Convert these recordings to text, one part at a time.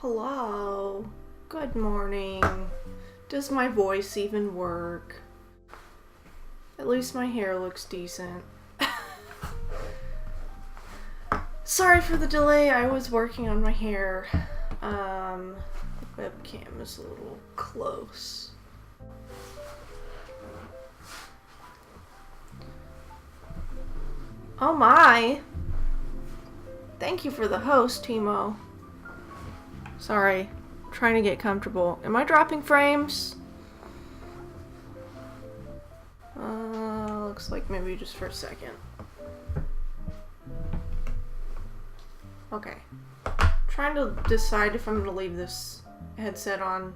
Hello. Good morning. Does my voice even work? At least my hair looks decent. Sorry for the delay. I was working on my hair. The webcam is a little close. Oh my. Thank you for the host, Timo. Sorry. Trying to get comfortable. Am I dropping frames? Looks like maybe just for a second. Okay. Trying to decide if I'm going to leave this headset on.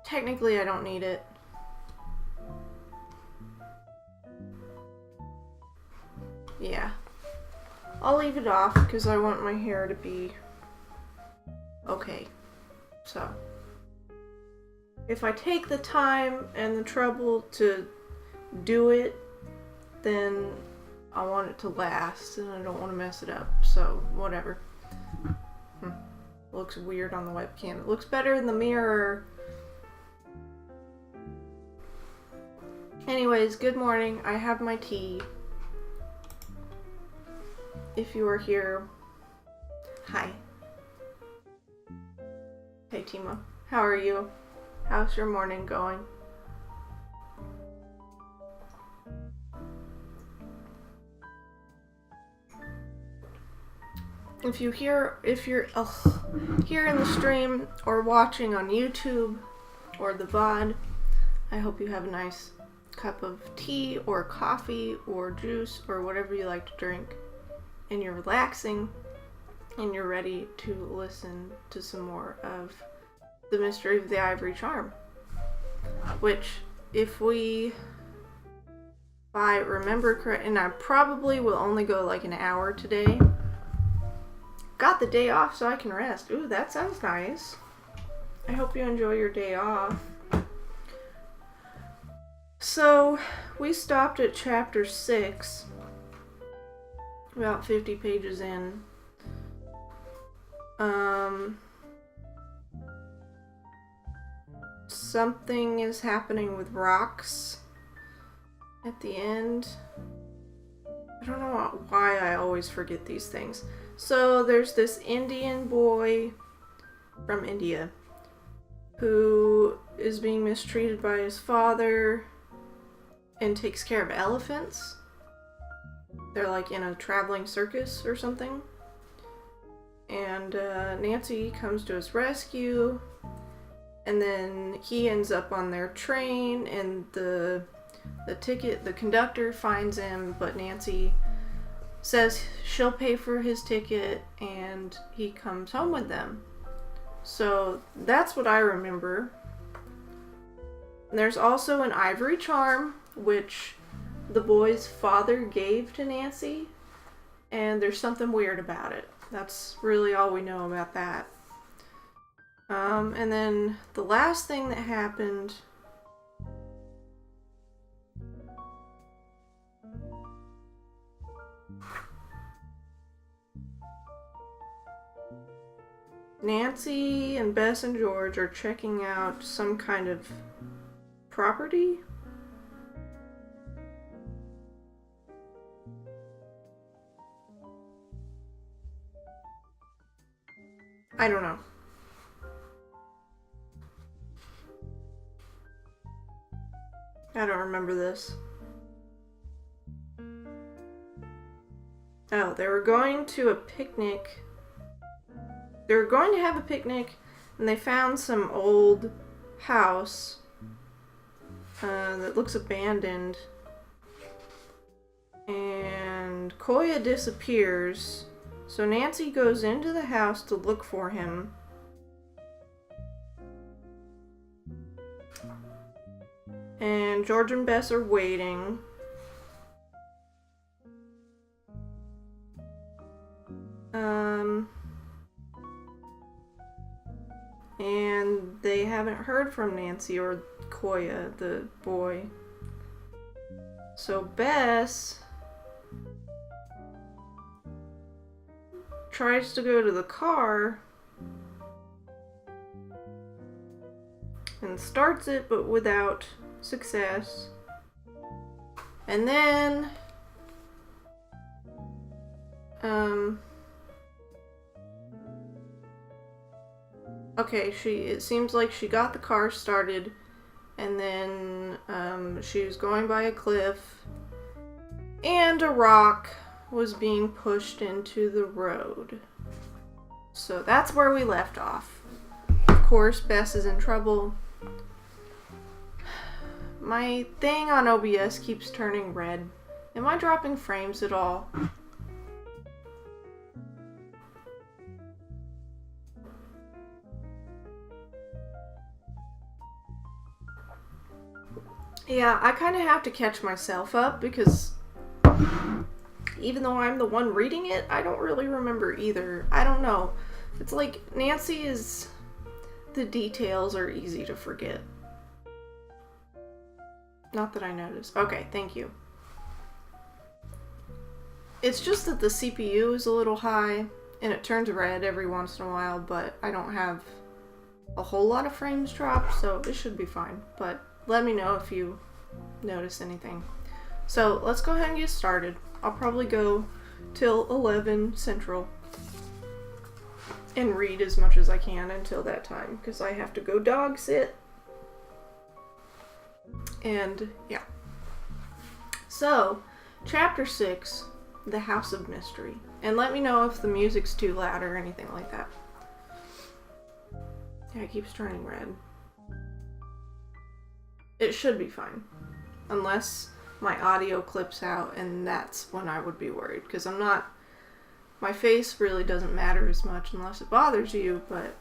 Technically, I don't need it. Yeah. I'll leave it off because I want my hair to be okay. So, if I take the time and the trouble to do it, then I want it to last and I don't want to mess it up. So, whatever. Looks weird on the webcam. It looks better in the mirror. Anyways, good morning. I have my tea. If you are here, hi. Hey Timo, how are you? How's your morning going? If you're here in the stream or watching on YouTube or the VOD, I hope you have a nice cup of tea or coffee or juice or whatever you like to drink, and you're relaxing and you're ready to listen to some more of The Mystery of the Ivory Charm, which if I remember correct, and I probably will only go like an hour today. Got the day off so I can rest. Ooh, that sounds nice. I hope you enjoy your day off. So, we stopped at chapter 6, about 50 pages in. Something is happening with rocks at the end. I don't know why I always forget these things. So there's this Indian boy from India who is being mistreated by his father and takes care of elephants. They're like in a traveling circus or something. And Nancy comes to his rescue, and then he ends up on their train, and the conductor finds him, but Nancy says she'll pay for his ticket, and he comes home with them. So that's what I remember. There's also an ivory charm, which the boy's father gave to Nancy, and there's something weird about it. That's really all we know about that. And then the last thing that happened Nancy and Bess and George are checking out some kind of property. I don't know. I don't remember this. Oh, they were going to a picnic. They were going to have a picnic, and they found some old house that looks abandoned. And Koya disappears, so Nancy goes into the house to look for him. And George and Bess are waiting. And they haven't heard from Nancy or Koya, the boy. So Bess tries to go to the car, and starts it, but without success. And then, okay, it seems like she got the car started, and then, she was going by a cliff, and a rock was being pushed into the road. So that's where we left off. Of course, Bess is in trouble. My thing on OBS keeps turning red. Am I dropping frames at all? Yeah, I kind of have to catch myself up because even though I'm the one reading it, I don't really remember either. I don't know. It's like Nancy is... the details are easy to forget. Not that I noticed. Okay, thank you. It's just that the CPU is a little high, and it turns red every once in a while, but I don't have a whole lot of frames dropped, so it should be fine. But let me know if you notice anything. So let's go ahead and get started. I'll probably go till 11 Central and read as much as I can until that time, because I have to go dog sit. And yeah. So, Chapter 6, The House of Mystery. And let me know if the music's too loud or anything like that. Yeah, it keeps turning red. It should be fine. Unless my audio clips out, and that's when I would be worried. Because I'm not... my face really doesn't matter as much unless it bothers you, but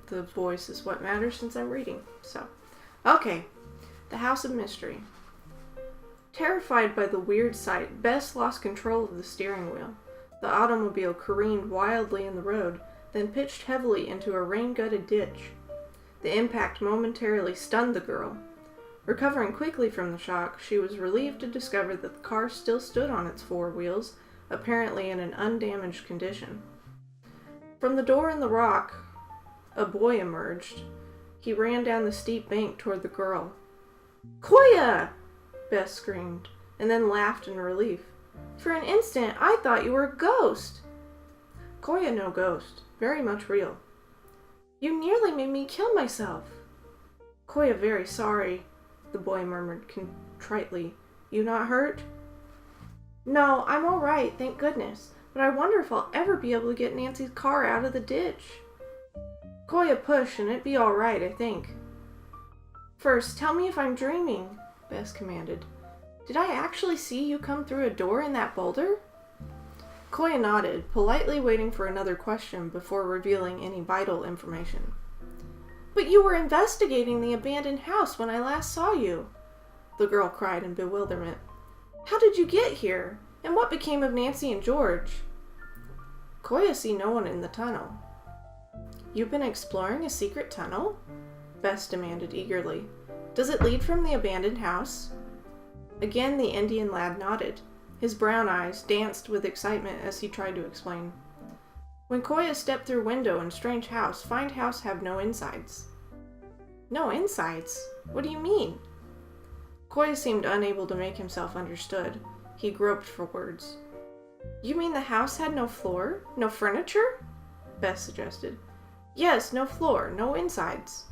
the voice is what matters since I'm reading. So, okay. The House of Mystery. Terrified by the weird sight, Bess lost control of the steering wheel. The automobile careened wildly in the road, then pitched heavily into a rain-gutted ditch. The impact momentarily stunned the girl. Recovering quickly from the shock, she was relieved to discover that the car still stood on its four wheels, apparently in an undamaged condition. From the door in the rock, a boy emerged. He ran down the steep bank toward the girl. "Koya!" Bess screamed, and then laughed in relief. "For an instant, I thought you were a ghost." "Koya no ghost. Very much real." "You nearly made me kill myself." "Koya very sorry," the boy murmured contritely. "You not hurt?" "No, I'm all right, thank goodness. But I wonder if I'll ever be able to get Nancy's car out of the ditch." "Koya push and it be all right, I think." "First, tell me if I'm dreaming," Bess commanded. "Did I actually see you come through a door in that boulder?" Koya nodded, politely waiting for another question before revealing any vital information. "But you were investigating the abandoned house when I last saw you," the girl cried in bewilderment. "How did you get here? And what became of Nancy and George?" "Koya see no one in the tunnel." "You've been exploring a secret tunnel?" Bess demanded eagerly. "Does it lead from the abandoned house?" Again the Indian lad nodded. His brown eyes danced with excitement as he tried to explain. "When Koya stepped through window in strange house, find house have no insides." "No insides? What do you mean?" Koya seemed unable to make himself understood. He groped for words. "You mean the house had no floor? No furniture?" Bess suggested. "Yes, no floor, no insides.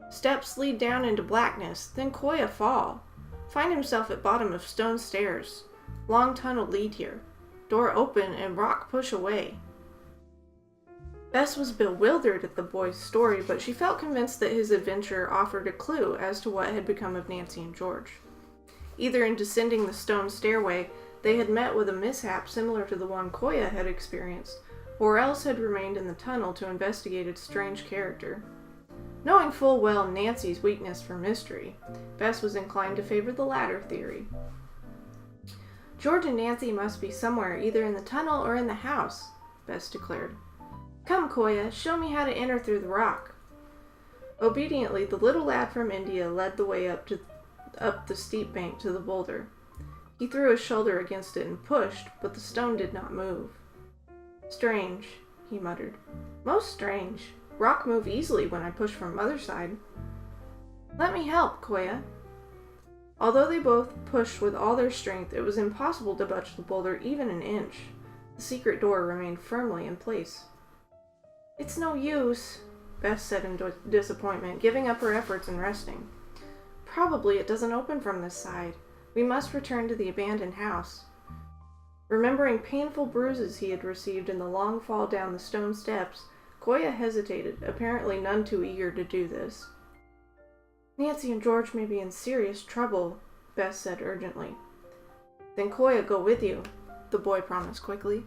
Steps lead down into blackness, then Koya fall. Find himself at bottom of stone stairs. Long tunnel lead here. Door open and rock push away." Bess was bewildered at the boy's story, but she felt convinced that his adventure offered a clue as to what had become of Nancy and George. Either in descending the stone stairway, they had met with a mishap similar to the one Koya had experienced, or else had remained in the tunnel to investigate its strange character. Knowing full well Nancy's weakness for mystery, Bess was inclined to favor the latter theory. "George and Nancy must be somewhere, either in the tunnel or in the house," Bess declared. "Come, Koya, show me how to enter through the rock." Obediently, the little lad from India led the way up the steep bank to the boulder. He threw his shoulder against it and pushed, but the stone did not move. "Strange," he muttered. "Most strange. Rock move easily when I push from other side." Let me help, Koya. Although they both pushed with all their strength, it was impossible to budge the boulder even an inch. The secret door remained firmly in place. It's no use, Bess said in disappointment, giving up her efforts and resting. Probably it doesn't open from this side. We must return to the abandoned house. Remembering painful bruises he had received in the long fall down the stone steps, Koya hesitated, apparently none too eager to do this. Nancy and George may be in serious trouble, Bess said urgently. Then Koya go with you, the boy promised quickly.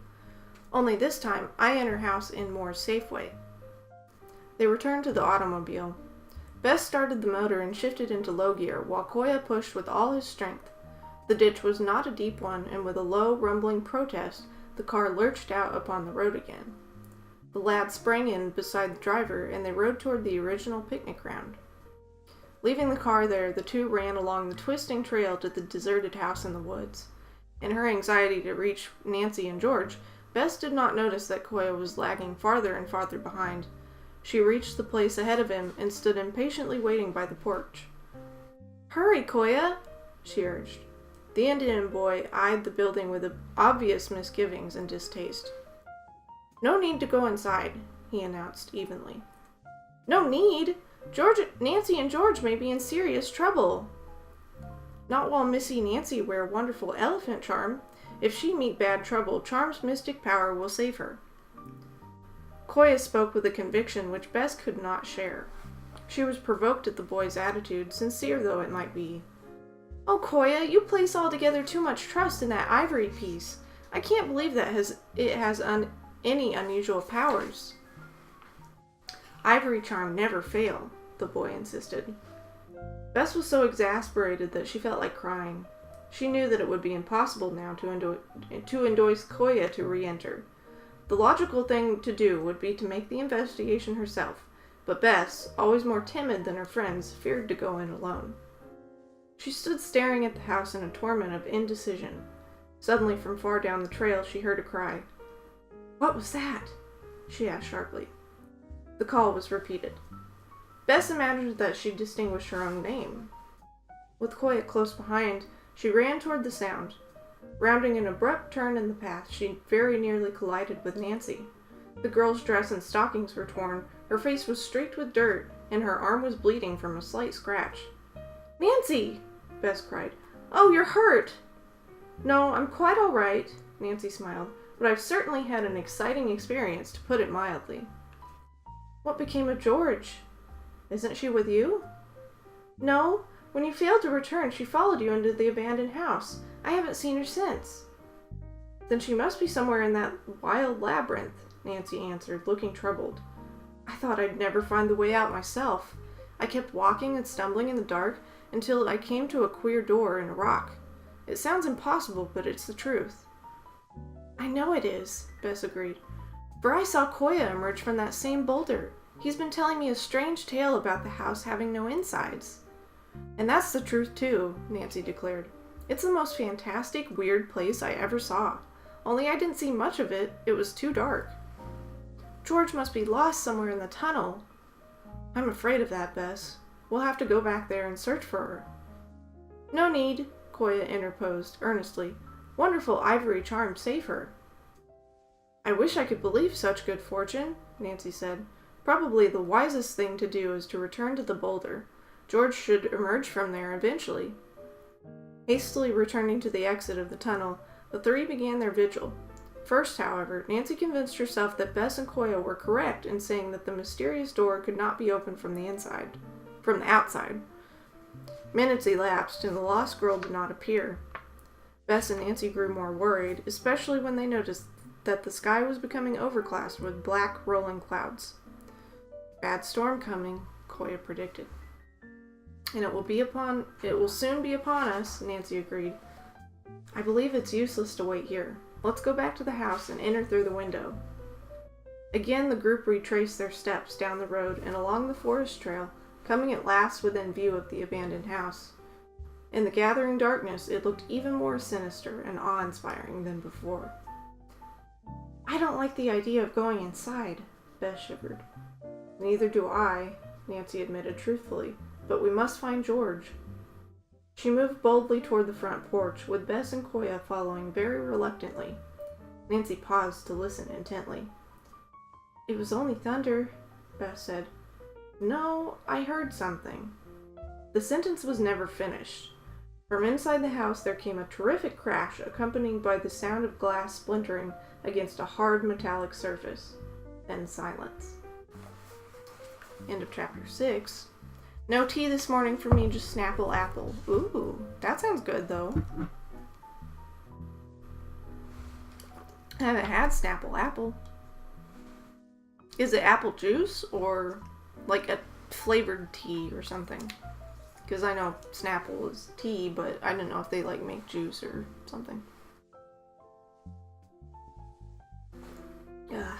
Only this time, I enter house in more safe way. They returned to the automobile. Bess started the motor and shifted into low gear, while Koya pushed with all his strength. The ditch was not a deep one, and with a low, rumbling protest, the car lurched out upon the road again. The lad sprang in beside the driver, and they rode toward the original picnic ground. Leaving the car there, the two ran along the twisting trail to the deserted house in the woods. In her anxiety to reach Nancy and George, Bess did not notice that Koya was lagging farther and farther behind. She reached the place ahead of him and stood impatiently waiting by the porch. Hurry, Koya, she urged. The Indian boy eyed the building with obvious misgivings and distaste. No need to go inside, he announced evenly. No need? Nancy and George may be in serious trouble. Not while Missy Nancy wear wonderful elephant charm. If she meet bad trouble, charm's mystic power will save her. Koya spoke with a conviction which Bess could not share. She was provoked at the boy's attitude, sincere though it might be. Oh, Koya, you place altogether too much trust in that ivory piece. I can't believe that it has any unusual powers. Ivory charm never fail, the boy insisted. Bess was so exasperated that she felt like crying. She knew that it would be impossible now to induce Koya to re-enter. The logical thing to do would be to make the investigation herself, but Bess, always more timid than her friends, feared to go in alone. She stood staring at the house in a torment of indecision. Suddenly, from far down the trail, she heard a cry. What was that? She asked sharply. The call was repeated. Bess imagined that she distinguished her own name. With Koya close behind, she ran toward the sound. Rounding an abrupt turn in the path, she very nearly collided with Nancy. The girl's dress and stockings were torn, her face was streaked with dirt, and her arm was bleeding from a slight scratch. Nancy! Bess cried. Oh, you're hurt! No, I'm quite all right, Nancy smiled, but I've certainly had an exciting experience, to put it mildly. What became of George? Isn't she with you? No. When you failed to return, she followed you into the abandoned house. I haven't seen her since. Then she must be somewhere in that wild labyrinth, Nancy answered, looking troubled. I thought I'd never find the way out myself. I kept walking and stumbling in the dark until I came to a queer door in a rock. It sounds impossible, but it's the truth. I know it is, Bess agreed. For I saw Koya emerge from that same boulder. He's been telling me a strange tale about the house having no insides. And that's the truth, too, Nancy declared. It's the most fantastic, weird place I ever saw. Only I didn't see much of it. It was too dark. George must be lost somewhere in the tunnel. I'm afraid of that, Bess. We'll have to go back there and search for her. No need, Koya interposed, earnestly. Wonderful ivory charm save her. I wish I could believe such good fortune, Nancy said. Probably the wisest thing to do is to return to the boulder. George should emerge from there eventually. Hastily returning to the exit of the tunnel, the three began their vigil. First, however, Nancy convinced herself that Bess and Koya were correct in saying that the mysterious door could not be opened from the outside. Minutes elapsed, and the lost girl did not appear. Bess and Nancy grew more worried, especially when they noticed that the sky was becoming overcast with black, rolling clouds. Bad storm coming, Koya predicted. And it will soon be upon us, Nancy agreed. I believe it's useless to wait here. Let's go back to the house and enter through the window. Again, the group retraced their steps down the road and along the forest trail, coming at last within view of the abandoned house. In the gathering darkness, it looked even more sinister and awe-inspiring than before. I don't like the idea of going inside, Bess shivered. Neither do I, Nancy admitted truthfully. but we must find George. She moved boldly toward the front porch, with Bess and Koya following very reluctantly. Nancy paused to listen intently. "It was only thunder," Bess said. "No, I heard something." The sentence was never finished. From inside the house there came a terrific crash, accompanied by the sound of glass splintering against a hard metallic surface. Then silence. End of chapter 6. No tea this morning for me, just Snapple apple. Ooh, that sounds good though. I haven't had Snapple apple. Is it apple juice or like a flavored tea or something? Because I know Snapple is tea, but I didn't know if they like make juice or something. Ugh.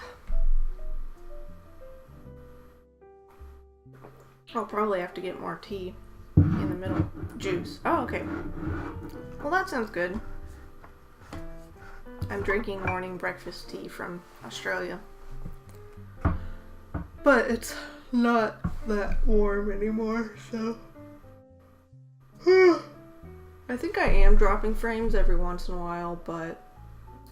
I'll probably have to get more tea in the middle. Juice. Oh, okay. Well, that sounds good. I'm drinking morning breakfast tea from Australia. But it's not that warm anymore, so... I think I am dropping frames every once in a while, but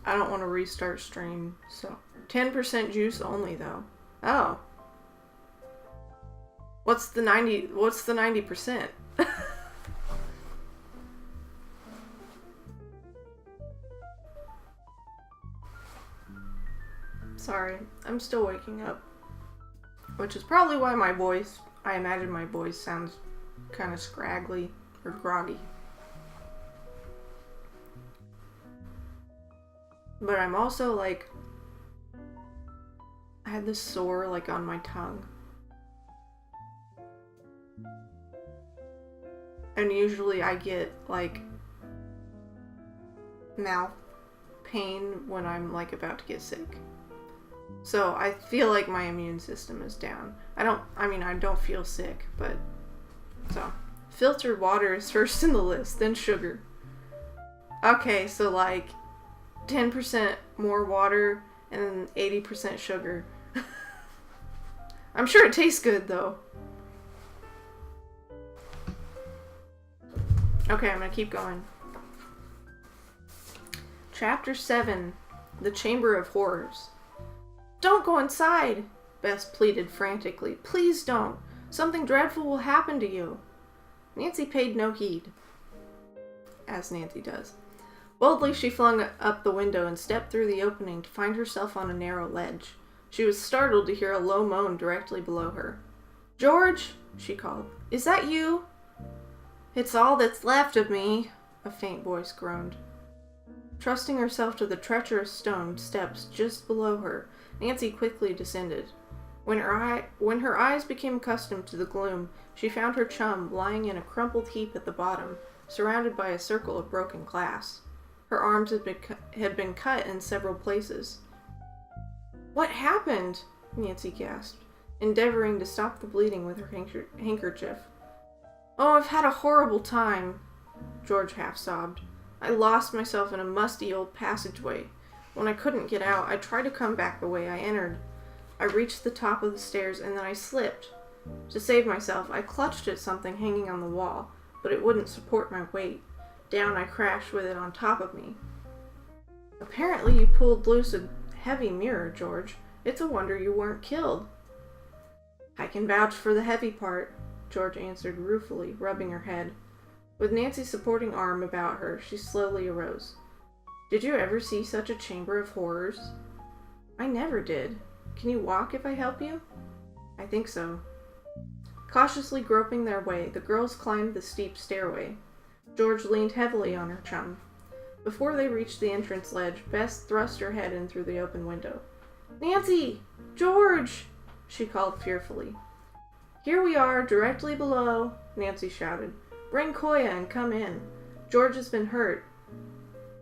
I don't want to restart stream, so... 10% juice only, though. Oh. What's the 90%? Sorry, I'm still waking up. Which is probably why I imagine my voice sounds kind of scraggly or groggy. But I'm also like, I had this sore like on my tongue. And usually I get like mouth pain when I'm like about to get sick. So I feel like my immune system is down. I don't feel sick, but so filtered water is first in the list, then sugar. Okay, so like 10% more water and 80% sugar. I'm sure it tastes good though. Okay, I'm gonna keep going. Chapter 7, The Chamber of Horrors. "Don't go inside," Bess pleaded frantically. "Please don't. Something dreadful will happen to you." Nancy paid no heed, as Nancy does. Boldly she flung up the window and stepped through the opening to find herself on a narrow ledge. She was startled to hear a low moan directly below her. "George," she called. "Is that you?" "It's all that's left of me," a faint voice groaned. Trusting herself to the treacherous stone steps just below her, Nancy quickly descended. When her eyes became accustomed to the gloom, she found her chum lying in a crumpled heap at the bottom, surrounded by a circle of broken glass. Her arms had been cut in several places. "What happened?" Nancy gasped, endeavoring to stop the bleeding with her handkerchief. "Oh, I've had a horrible time," George half sobbed. "I lost myself in a musty old passageway. When I couldn't get out, I tried to come back the way I entered. I reached the top of the stairs and then I slipped. To save myself, I clutched at something hanging on the wall, but it wouldn't support my weight. Down I crashed with it on top of me." "Apparently you pulled loose a heavy mirror, George. It's a wonder you weren't killed." "I can vouch for the heavy part," George answered ruefully, rubbing her head. With Nancy's supporting arm about her, she slowly arose. "Did you ever see such a chamber of horrors?" "I never did. Can you walk if I help you?" "I think so." Cautiously groping their way, the girls climbed the steep stairway. George leaned heavily on her chum. Before they reached the entrance ledge, Bess thrust her head in through the open window. "Nancy! George!" she called fearfully. "Here we are, directly below," Nancy shouted. "Bring Koya and come in. George has been hurt."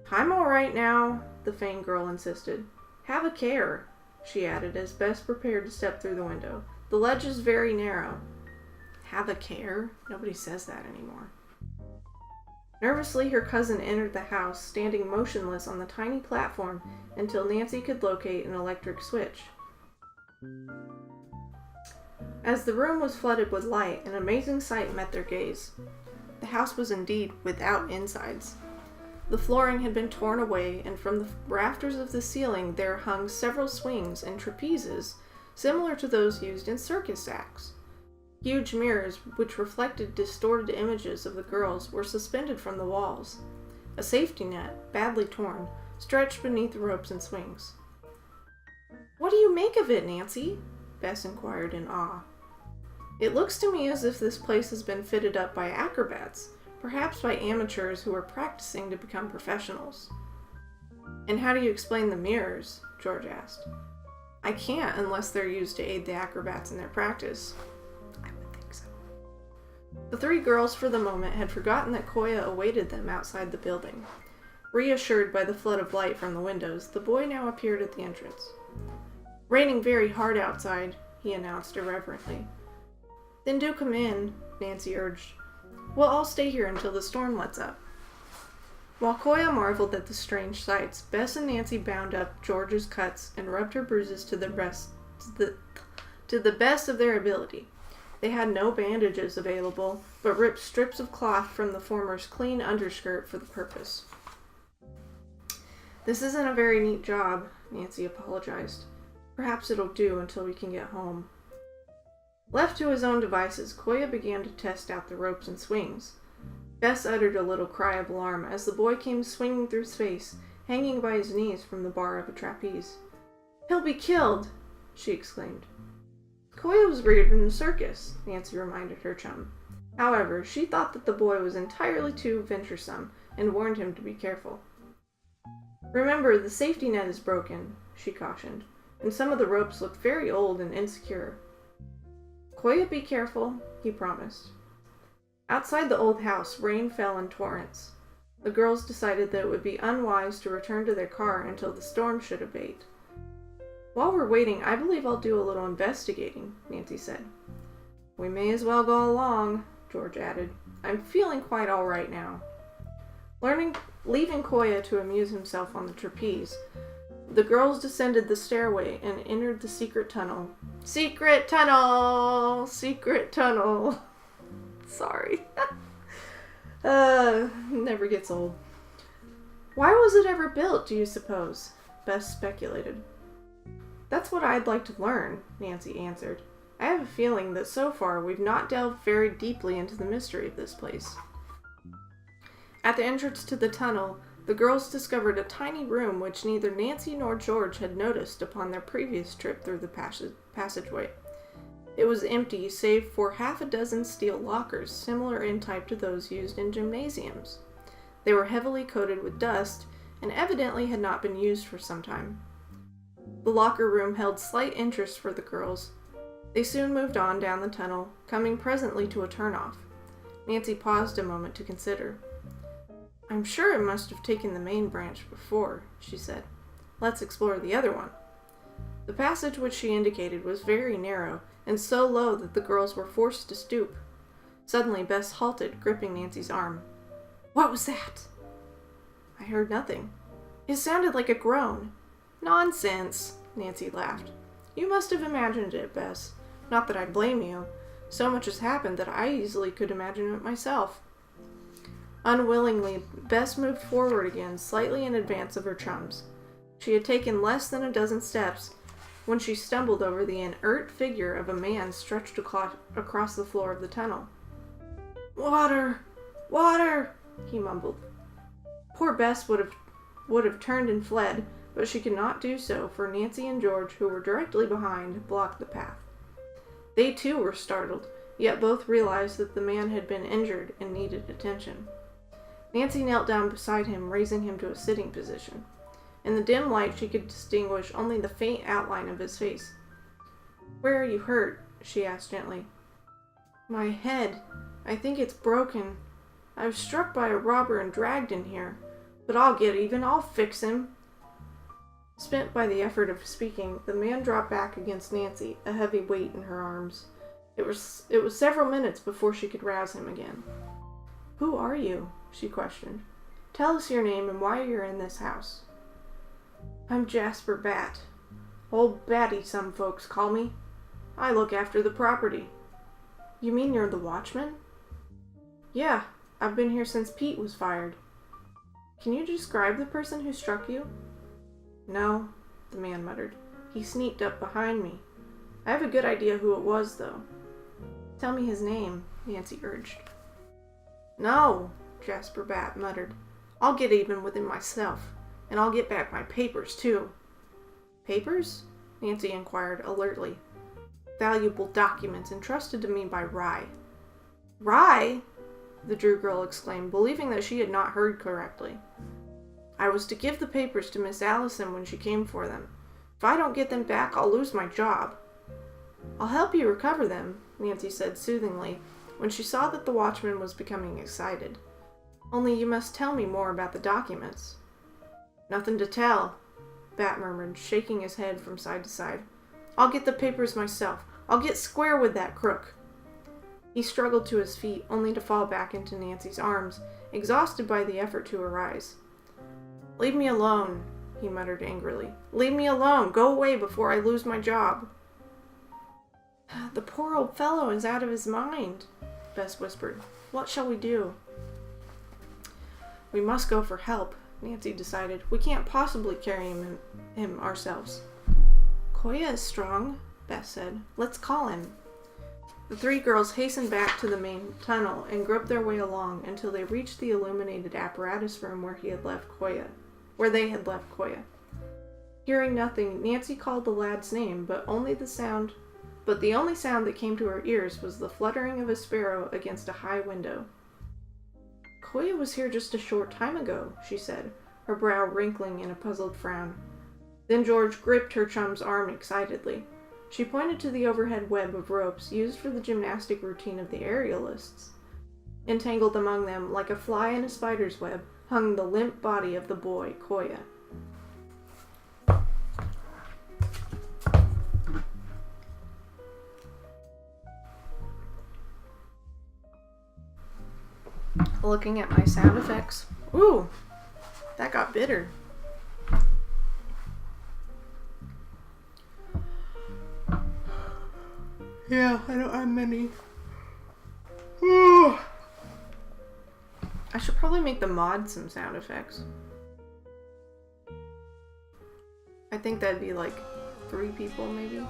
"I'm all right now," the faint girl insisted. "Have a care," she added as Bess prepared to step through the window. "The ledge is very narrow." Have a care? Nobody says that anymore. Nervously, her cousin entered the house, standing motionless on the tiny platform until Nancy could locate an electric switch. As the room was flooded with light, an amazing sight met their gaze. The house was indeed without insides. The flooring had been torn away, and from the rafters of the ceiling there hung several swings and trapezes similar to those used in circus acts. Huge mirrors, which reflected distorted images of the girls, were suspended from the walls. A safety net, badly torn, stretched beneath the ropes and swings. "What do you make of it, Nancy?" Bess inquired in awe. "It looks to me as if this place has been fitted up by acrobats, perhaps by amateurs who are practicing to become professionals." "And how do you explain the mirrors?" George asked. "I can't unless they're used to aid the acrobats in their practice." I would think so. The three girls for the moment had forgotten that Koya awaited them outside the building. Reassured by the flood of light from the windows, the boy now appeared at the entrance. "Raining very hard outside," he announced irreverently. "Then do come in," Nancy urged. "We'll all stay here until the storm lets up." While Koya marveled at the strange sights, Bess and Nancy bound up George's cuts and rubbed her bruises to the best of their ability. They had no bandages available, but ripped strips of cloth from the former's clean underskirt for the purpose. "This isn't a very neat job," Nancy apologized. "Perhaps it'll do until we can get home." Left to his own devices, Koya began to test out the ropes and swings. Bess uttered a little cry of alarm as the boy came swinging through space, hanging by his knees from the bar of a trapeze. "He'll be killed!" she exclaimed. "Koya was reared in a circus," Nancy reminded her chum. However, she thought that the boy was entirely too venturesome and warned him to be careful. "Remember, the safety net is broken," she cautioned, "and some of the ropes look very old and insecure." "Koya, be careful," he promised. Outside the old house, rain fell in torrents. The girls decided that it would be unwise to return to their car until the storm should abate. "While we're waiting, I believe I'll do a little investigating," Nancy said. "We may as well go along," George added. "I'm feeling quite all right now." Leaving Koya to amuse himself on the trapeze, the girls descended the stairway and entered the secret tunnel. Secret tunnel! Secret tunnel! Sorry. Never gets old. "Why was it ever built, do you suppose?" Bess speculated. "That's what I'd like to learn," Nancy answered. "I have a feeling that so far we've not delved very deeply into the mystery of this place." At the entrance to the tunnel, the girls discovered a tiny room which neither Nancy nor George had noticed upon their previous trip through the passageway. It was empty save for half a dozen steel lockers, similar in type to those used in gymnasiums. They were heavily coated with dust and evidently had not been used for some time. The locker room held slight interest for the girls. They soon moved on down the tunnel, coming presently to a turnoff. Nancy paused a moment to consider. "I'm sure it must have taken the main branch before," she said. "Let's explore the other one." The passage which she indicated was very narrow and so low that the girls were forced to stoop. Suddenly Bess halted, gripping Nancy's arm. "What was that?" "I heard nothing." "It sounded like a groan." "Nonsense," Nancy laughed. "You must have imagined it, Bess. Not that I blame you. So much has happened that I easily could imagine it myself." Unwillingly, Bess moved forward again, slightly in advance of her chums. She had taken less than a dozen steps when she stumbled over the inert figure of a man stretched across the floor of the tunnel. "Water! Water!" he mumbled. Poor Bess would have turned and fled, but she could not do so, for Nancy and George, who were directly behind, blocked the path. They too were startled, yet both realized that the man had been injured and needed attention. Nancy knelt down beside him, raising him to a sitting position. In the dim light she could distinguish only the faint outline of his face. "Where are you hurt?" she asked gently. "My head. I think it's broken. I was struck by a robber and dragged in here. But I'll get even. I'll fix him." Spent by the effort of speaking, the man dropped back against Nancy, a heavy weight in her arms. It was several minutes before she could rouse him again. "Who are you?" she questioned. "Tell us your name and why you're in this house." "I'm Jasper Bat. Old Batty, some folks call me. I look after the property. You mean you're the watchman? Yeah, I've been here since Pete was fired. Can you describe the person who struck you? No, the man muttered. He sneaked up behind me. I have a good idea who it was, though. Tell me his name, Nancy urged. No, Jasper Bat muttered. I'll get even with him myself, and I'll get back my papers, too. Papers? Nancy inquired alertly. Valuable documents entrusted to me by Rye. Rye? The Drew girl exclaimed, believing that she had not heard correctly. I was to give the papers to Miss Allison when she came for them. If I don't get them back, I'll lose my job. I'll help you recover them, Nancy said soothingly, when she saw that the watchman was becoming excited. Only you must tell me more about the documents. Nothing to tell, Bat murmured, shaking his head from side to side. I'll get the papers myself. I'll get square with that crook. He struggled to his feet, only to fall back into Nancy's arms, exhausted by the effort to arise. Leave me alone, he muttered angrily. Leave me alone. Go away before I lose my job. The poor old fellow is out of his mind, Bess whispered. What shall we do? We must go for help, Nancy decided. We can't possibly carry him ourselves. Koya is strong, Bess said. Let's call him. The three girls hastened back to the main tunnel and groped their way along until they reached the illuminated apparatus room where they had left Koya. Hearing nothing, Nancy called the lad's name, but the only sound that came to her ears was the fluttering of a sparrow against a high window. Koya was here just a short time ago, she said, her brow wrinkling in a puzzled frown. Then George gripped her chum's arm excitedly. She pointed to the overhead web of ropes used for the gymnastic routine of the aerialists. Entangled among them, like a fly in a spider's web, hung the limp body of the boy, Koya. Looking at my sound effects. Ooh, that got bitter. Yeah, I don't have many. Ooh. I should probably make the mod some sound effects. I think that'd be like 3 people maybe.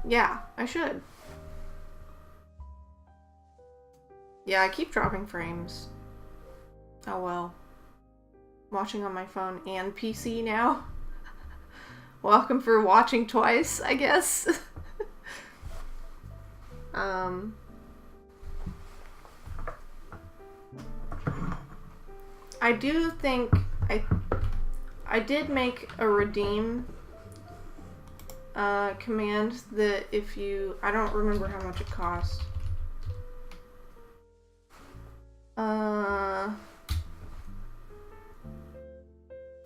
Yeah, I should. Yeah, I keep dropping frames. Oh well. I'm watching on my phone and PC now. Welcome for watching twice, I guess. I do think I did make a redeem command that if you, I don't remember how much it cost.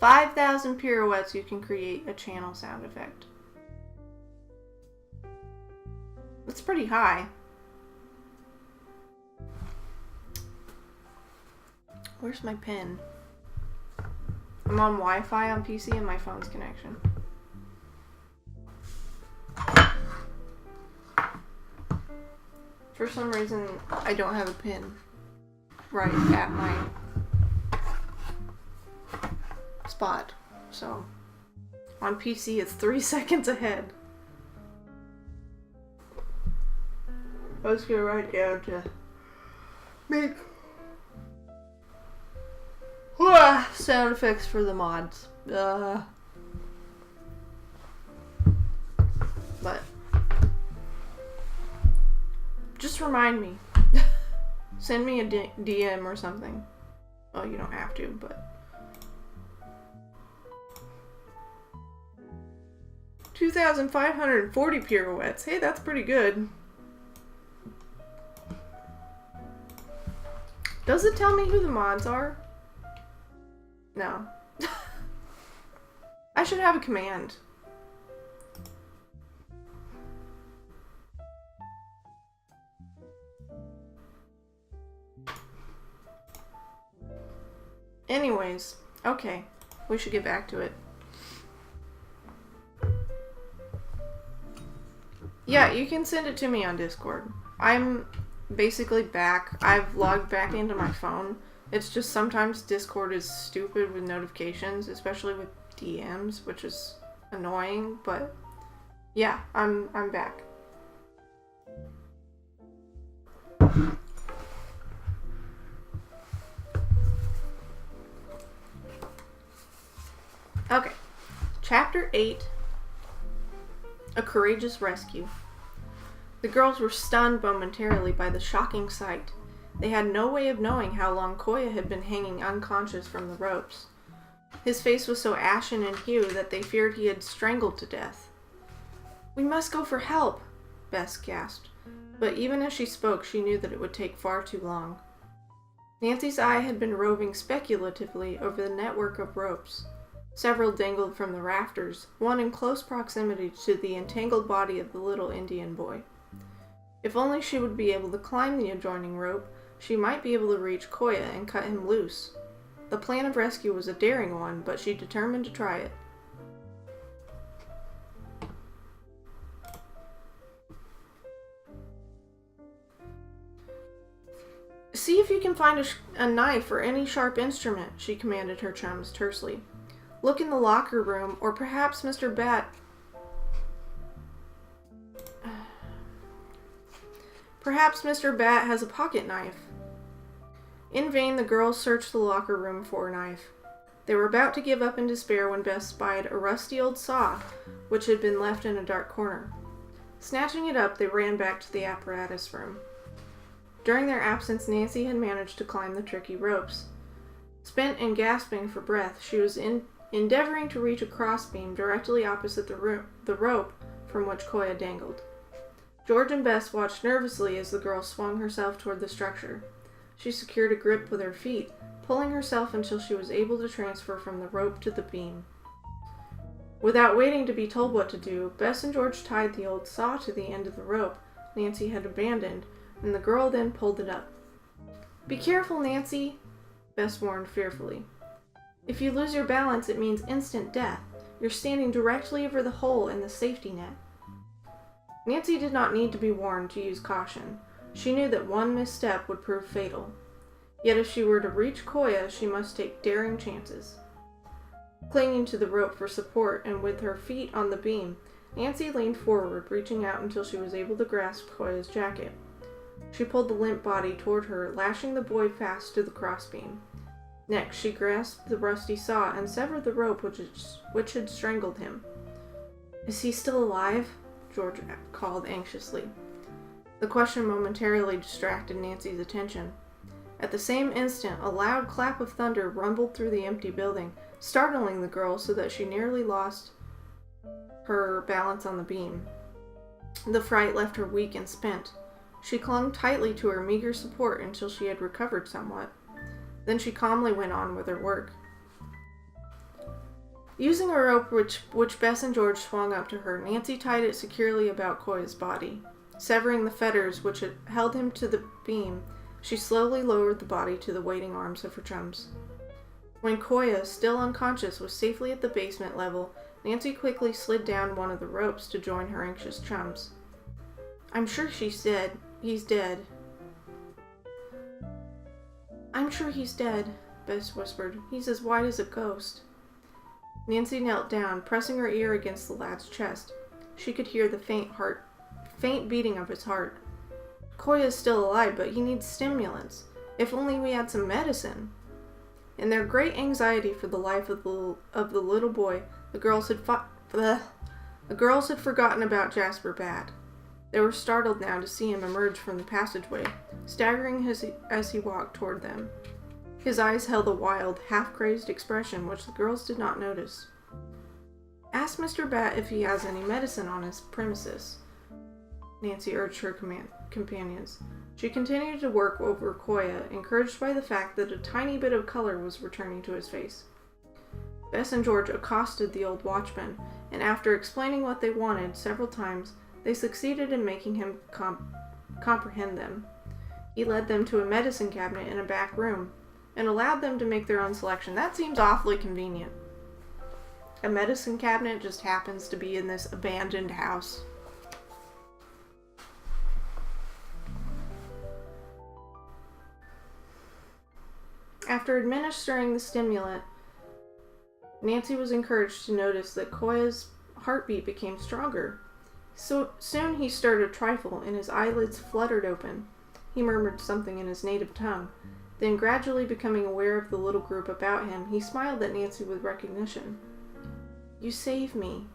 5,000 pirouettes you can create a channel sound effect. That's pretty high. Where's my pen? I'm on Wi-Fi on PC and my phone's connection. For some reason, I don't have a pin right at my spot. So, on PC, it's 3 seconds ahead. I was gonna write down to make sound effects for the mods. But just remind me. Send me a DM or something. Well, you don't have to, but 2,540 pirouettes. Hey, that's pretty good. Does it tell me who the mods are? No. I should have a command. Anyways, okay. We should get back to it. Yeah, you can send it to me on Discord. I'm basically back. I've logged back into my phone. It's just sometimes Discord is stupid with notifications, especially with DMs, which is annoying, but yeah, I'm back. Okay. Chapter 8. A Courageous Rescue. The girls were stunned momentarily by the shocking sight. They had no way of knowing how long Koya had been hanging unconscious from the ropes. His face was so ashen in hue that they feared he had strangled to death. "We must go for help," Bess gasped, but even as she spoke, she knew that it would take far too long. Nancy's eye had been roving speculatively over the network of ropes. Several dangled from the rafters, one in close proximity to the entangled body of the little Indian boy. If only she would be able to climb the adjoining rope, she might be able to reach Koya and cut him loose. The plan of rescue was a daring one, but she determined to try it. "See if you can find a knife or any sharp instrument," she commanded her chums tersely. "Look in the locker room, or perhaps Mr. Bat... Perhaps Mr. Bat has a pocket knife." In vain the girls searched the locker room for a knife. They were about to give up in despair when Bess spied a rusty old saw, which had been left in a dark corner. Snatching it up, they ran back to the apparatus room. During their absence, Nancy had managed to climb the tricky ropes. Spent and gasping for breath, she was endeavoring to reach a crossbeam directly opposite the rope from which Koya dangled. George and Bess watched nervously as the girl swung herself toward the structure. She secured a grip with her feet, pulling herself until she was able to transfer from the rope to the beam. Without waiting to be told what to do, Bess and George tied the old saw to the end of the rope Nancy had abandoned, and the girl then pulled it up. "Be careful, Nancy," Bess warned fearfully. "If you lose your balance, it means instant death. You're standing directly over the hole in the safety net." Nancy did not need to be warned to use caution. She knew that one misstep would prove fatal. Yet if she were to reach Koya, she must take daring chances. Clinging to the rope for support and with her feet on the beam, Nancy leaned forward, reaching out until she was able to grasp Koya's jacket. She pulled the limp body toward her, lashing the boy fast to the crossbeam. Next, she grasped the rusty saw and severed the rope which had strangled him. "Is he still alive?" George called anxiously. The question momentarily distracted Nancy's attention. At the same instant, a loud clap of thunder rumbled through the empty building, startling the girl so that she nearly lost her balance on the beam. The fright left her weak and spent. She clung tightly to her meager support until she had recovered somewhat. Then she calmly went on with her work. Using a rope which Bess and George swung up to her, Nancy tied it securely about Koya's body. Severing the fetters which had held him to the beam, she slowly lowered the body to the waiting arms of her chums. When Koya, still unconscious, was safely at the basement level, Nancy quickly slid down one of the ropes to join her anxious chums. "I'm sure he's dead. He's dead." "I'm sure he's dead," Bess whispered. "He's as white as a ghost." Nancy knelt down, pressing her ear against the lad's chest. She could hear the faint beating of his heart. "Koya's still alive, but he needs stimulants. If only we had some medicine." In their great anxiety for the life of the little boy, the girls had forgotten about Jasper Bat. They were startled now to see him emerge from the passageway, staggering as he walked toward them. His eyes held a wild, half-crazed expression which the girls did not notice. "Ask Mr. Bat if he has any medicine on his premises." Nancy urged her companions. She continued to work over Koya, encouraged by the fact that a tiny bit of color was returning to his face. Bess and George accosted the old watchman, and after explaining what they wanted several times, they succeeded in making him comprehend them. He led them to a medicine cabinet in a back room, and allowed them to make their own selection. That seems awfully convenient. A medicine cabinet just happens to be in this abandoned house. After administering the stimulant, Nancy was encouraged to notice that Koya's heartbeat became stronger. So soon he stirred a trifle, and his eyelids fluttered open. He murmured something in his native tongue. Then, gradually becoming aware of the little group about him, he smiled at Nancy with recognition. "You saved me,"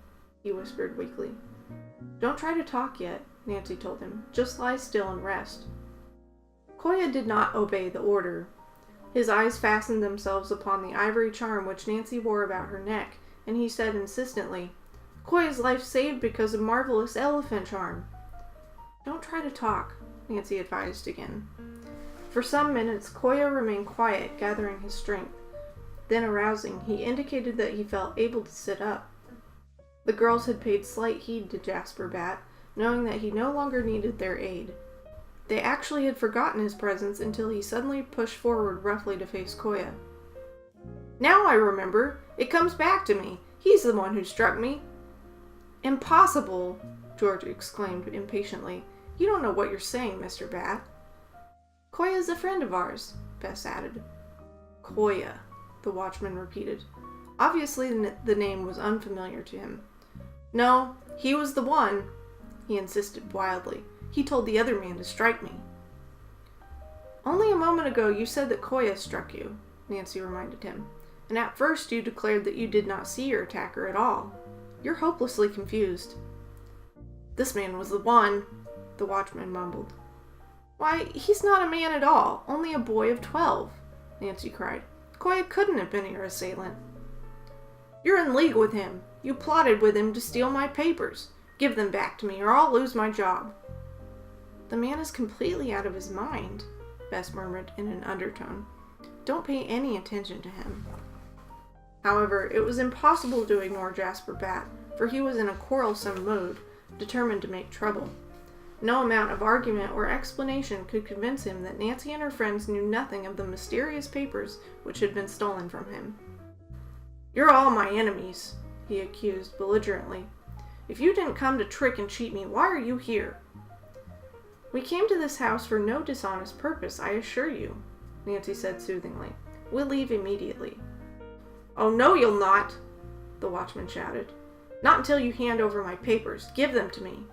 he whispered weakly. "Don't try to talk yet," Nancy told him. "Just lie still and rest." Koya did not obey the order. His eyes fastened themselves upon the ivory charm which Nancy wore about her neck, and he said insistently, "Koya's life saved because of marvelous elephant charm." "Don't try to talk," Nancy advised again. For some minutes, Koya remained quiet, gathering his strength. Then, arousing, he indicated that he felt able to sit up. The girls had paid slight heed to Jasper Bat, knowing that he no longer needed their aid. They actually had forgotten his presence until he suddenly pushed forward roughly to face Koya. "Now I remember! It comes back to me! He's the one who struck me!" "Impossible!" George exclaimed impatiently. "You don't know what you're saying, Mr. Bat." "Koya's a friend of ours," Bess added. "Koya," the watchman repeated. Obviously the name was unfamiliar to him. "No, he was the one," he insisted wildly. "He told the other man to strike me." "Only a moment ago you said that Koya struck you," Nancy reminded him. "And at first you declared that you did not see your attacker at all. You're hopelessly confused." "This man was the one," the watchman mumbled. "Why, he's not a man at all, only a boy of 12, Nancy cried. "Koya couldn't have been your assailant." "You're in league with him. You plotted with him to steal my papers. Give them back to me or I'll lose my job." "The man is completely out of his mind," Bess murmured in an undertone. "Don't pay any attention to him." However, it was impossible to ignore Jasper Bat, for he was in a quarrelsome mood, determined to make trouble. No amount of argument or explanation could convince him that Nancy and her friends knew nothing of the mysterious papers which had been stolen from him. "You're all my enemies," he accused belligerently. "If you didn't come to trick and cheat me, why are you here?" "We came to this house for no dishonest purpose, I assure you," Nancy said soothingly. "We'll leave immediately." "Oh, no, you'll not," the watchman shouted. "Not until you hand over my papers. Give them to me."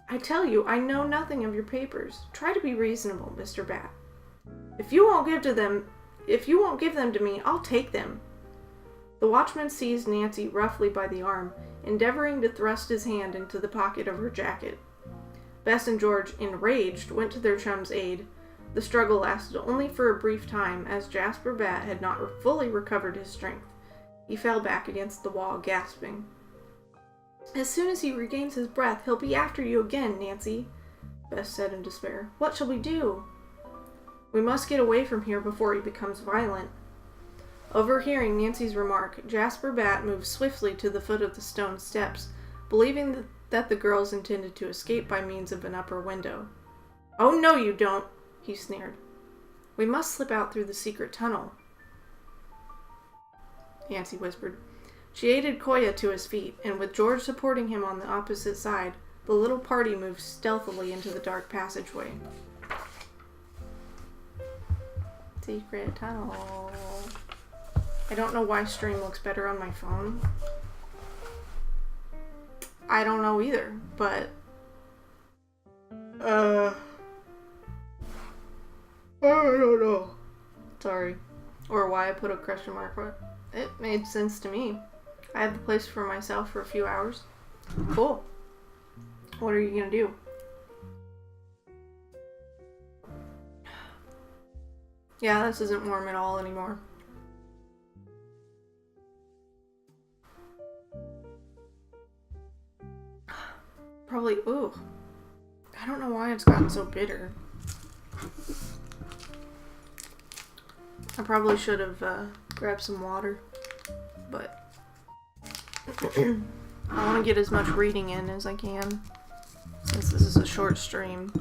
"I tell you, I know nothing of your papers. Try to be reasonable, Mr. Bat." If you won't give them to me, I'll take them." The watchman seized Nancy roughly by the arm, endeavoring to thrust his hand into the pocket of her jacket. Bess and George, enraged, went to their chum's aid. The struggle lasted only for a brief time, as Jasper Bat had not fully recovered his strength. He fell back against the wall, gasping. "As soon as he regains his breath, he'll be after you again, Nancy," Bess said in despair. "What shall we do?" "We must get away from here before he becomes violent." Overhearing Nancy's remark, Jasper Bat moved swiftly to the foot of the stone steps, believing that the girls intended to escape by means of an upper window. "Oh, no, you don't," he sneered. "We must slip out through the secret tunnel," Nancy whispered. She aided Koya to his feet, and with George supporting him on the opposite side, the little party moved stealthily into the dark passageway. Secret tunnel. I don't know why stream looks better on my phone. I don't know either, but I don't know. Sorry. Or why I put a question mark for it. It made sense to me. I have the place for myself for a few hours. Cool. What are you gonna do? Yeah, this isn't warm at all anymore. Probably, ooh. I don't know why it's gotten so bitter. I probably should have grabbed some water, but I want to get as much reading in as I can, since this is a short stream.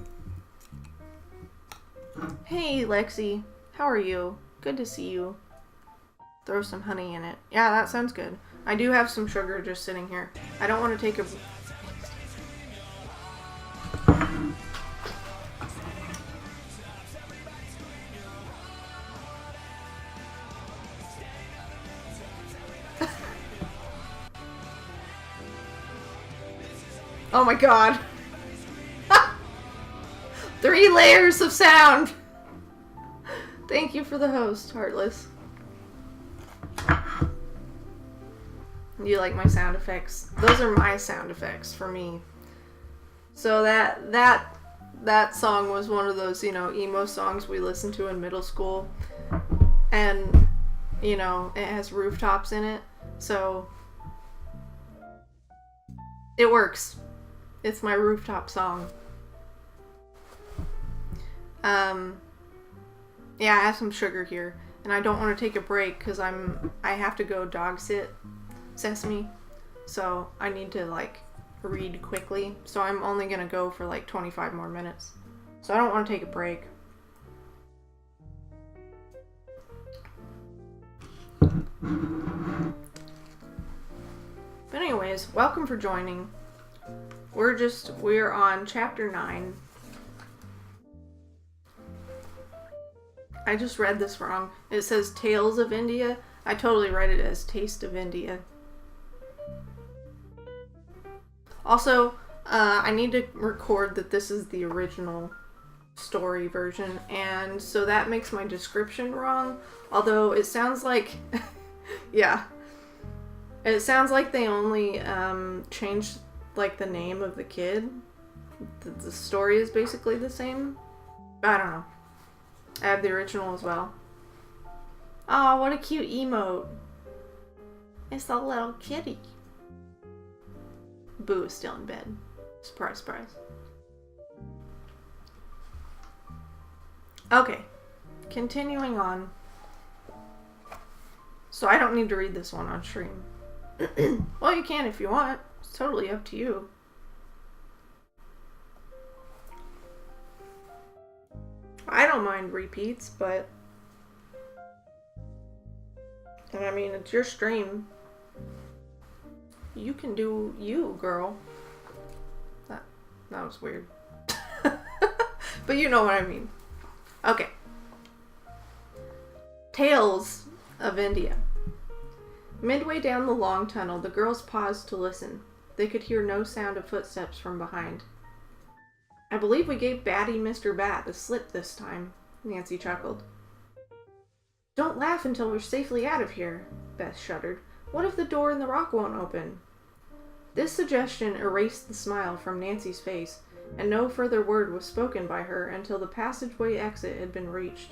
Hey, Lexi. How are you? Good to see you. Throw some honey in it. Yeah, that sounds good. I do have some sugar just sitting here. I don't want to take a... Oh my god. 3 layers of sound. Thank you for the host, Heartless. You like my sound effects? Those are my sound effects for me. So that song was one of those, emo songs we listened to in middle school. And, it has rooftops in it. So it works. It's my rooftop song. Yeah, I have some sugar here, and I don't want to take a break because I have to go dog sit Sesame, so I need to read quickly. So I'm only gonna go for 25 more minutes. So I don't want to take a break. But anyways, welcome for joining. We're on chapter 9. I just read this wrong. It says Tales of India. I totally read it as Taste of India. Also, I need to record that this is the original story version, and so that makes my description wrong. Although it sounds like, yeah, it sounds like they only changed the name of the kid. The story is basically the same. I don't know. I have the original as well. Oh, what a cute emote. It's a little kitty. Boo is still in bed. Surprise, surprise. Okay. Continuing on. So I don't need to read this one on stream. Well, you can if you want. It's totally up to you. I don't mind repeats, but... And I mean, it's your stream. You can do you, girl. That was weird. But you know what I mean. Okay. Tales of India. Midway down the long tunnel, the girls paused to listen. They could hear no sound of footsteps from behind. I believe we gave Batty Mr. Bat the slip this time, Nancy chuckled. Don't laugh until we're safely out of here, Beth shuddered. What if the door in the rock won't open? This suggestion erased the smile from Nancy's face, and no further word was spoken by her until the passageway exit had been reached.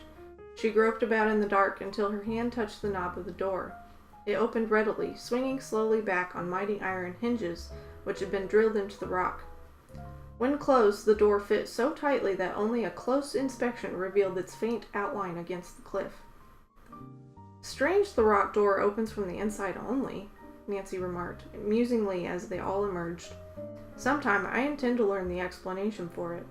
She groped about in the dark until her hand touched the knob of the door. It opened readily, swinging slowly back on mighty iron hinges which had been drilled into the rock. When closed, the door fit so tightly that only a close inspection revealed its faint outline against the cliff. Strange the rock door opens from the inside only, Nancy remarked, musingly as they all emerged. Sometime I intend to learn the explanation for it.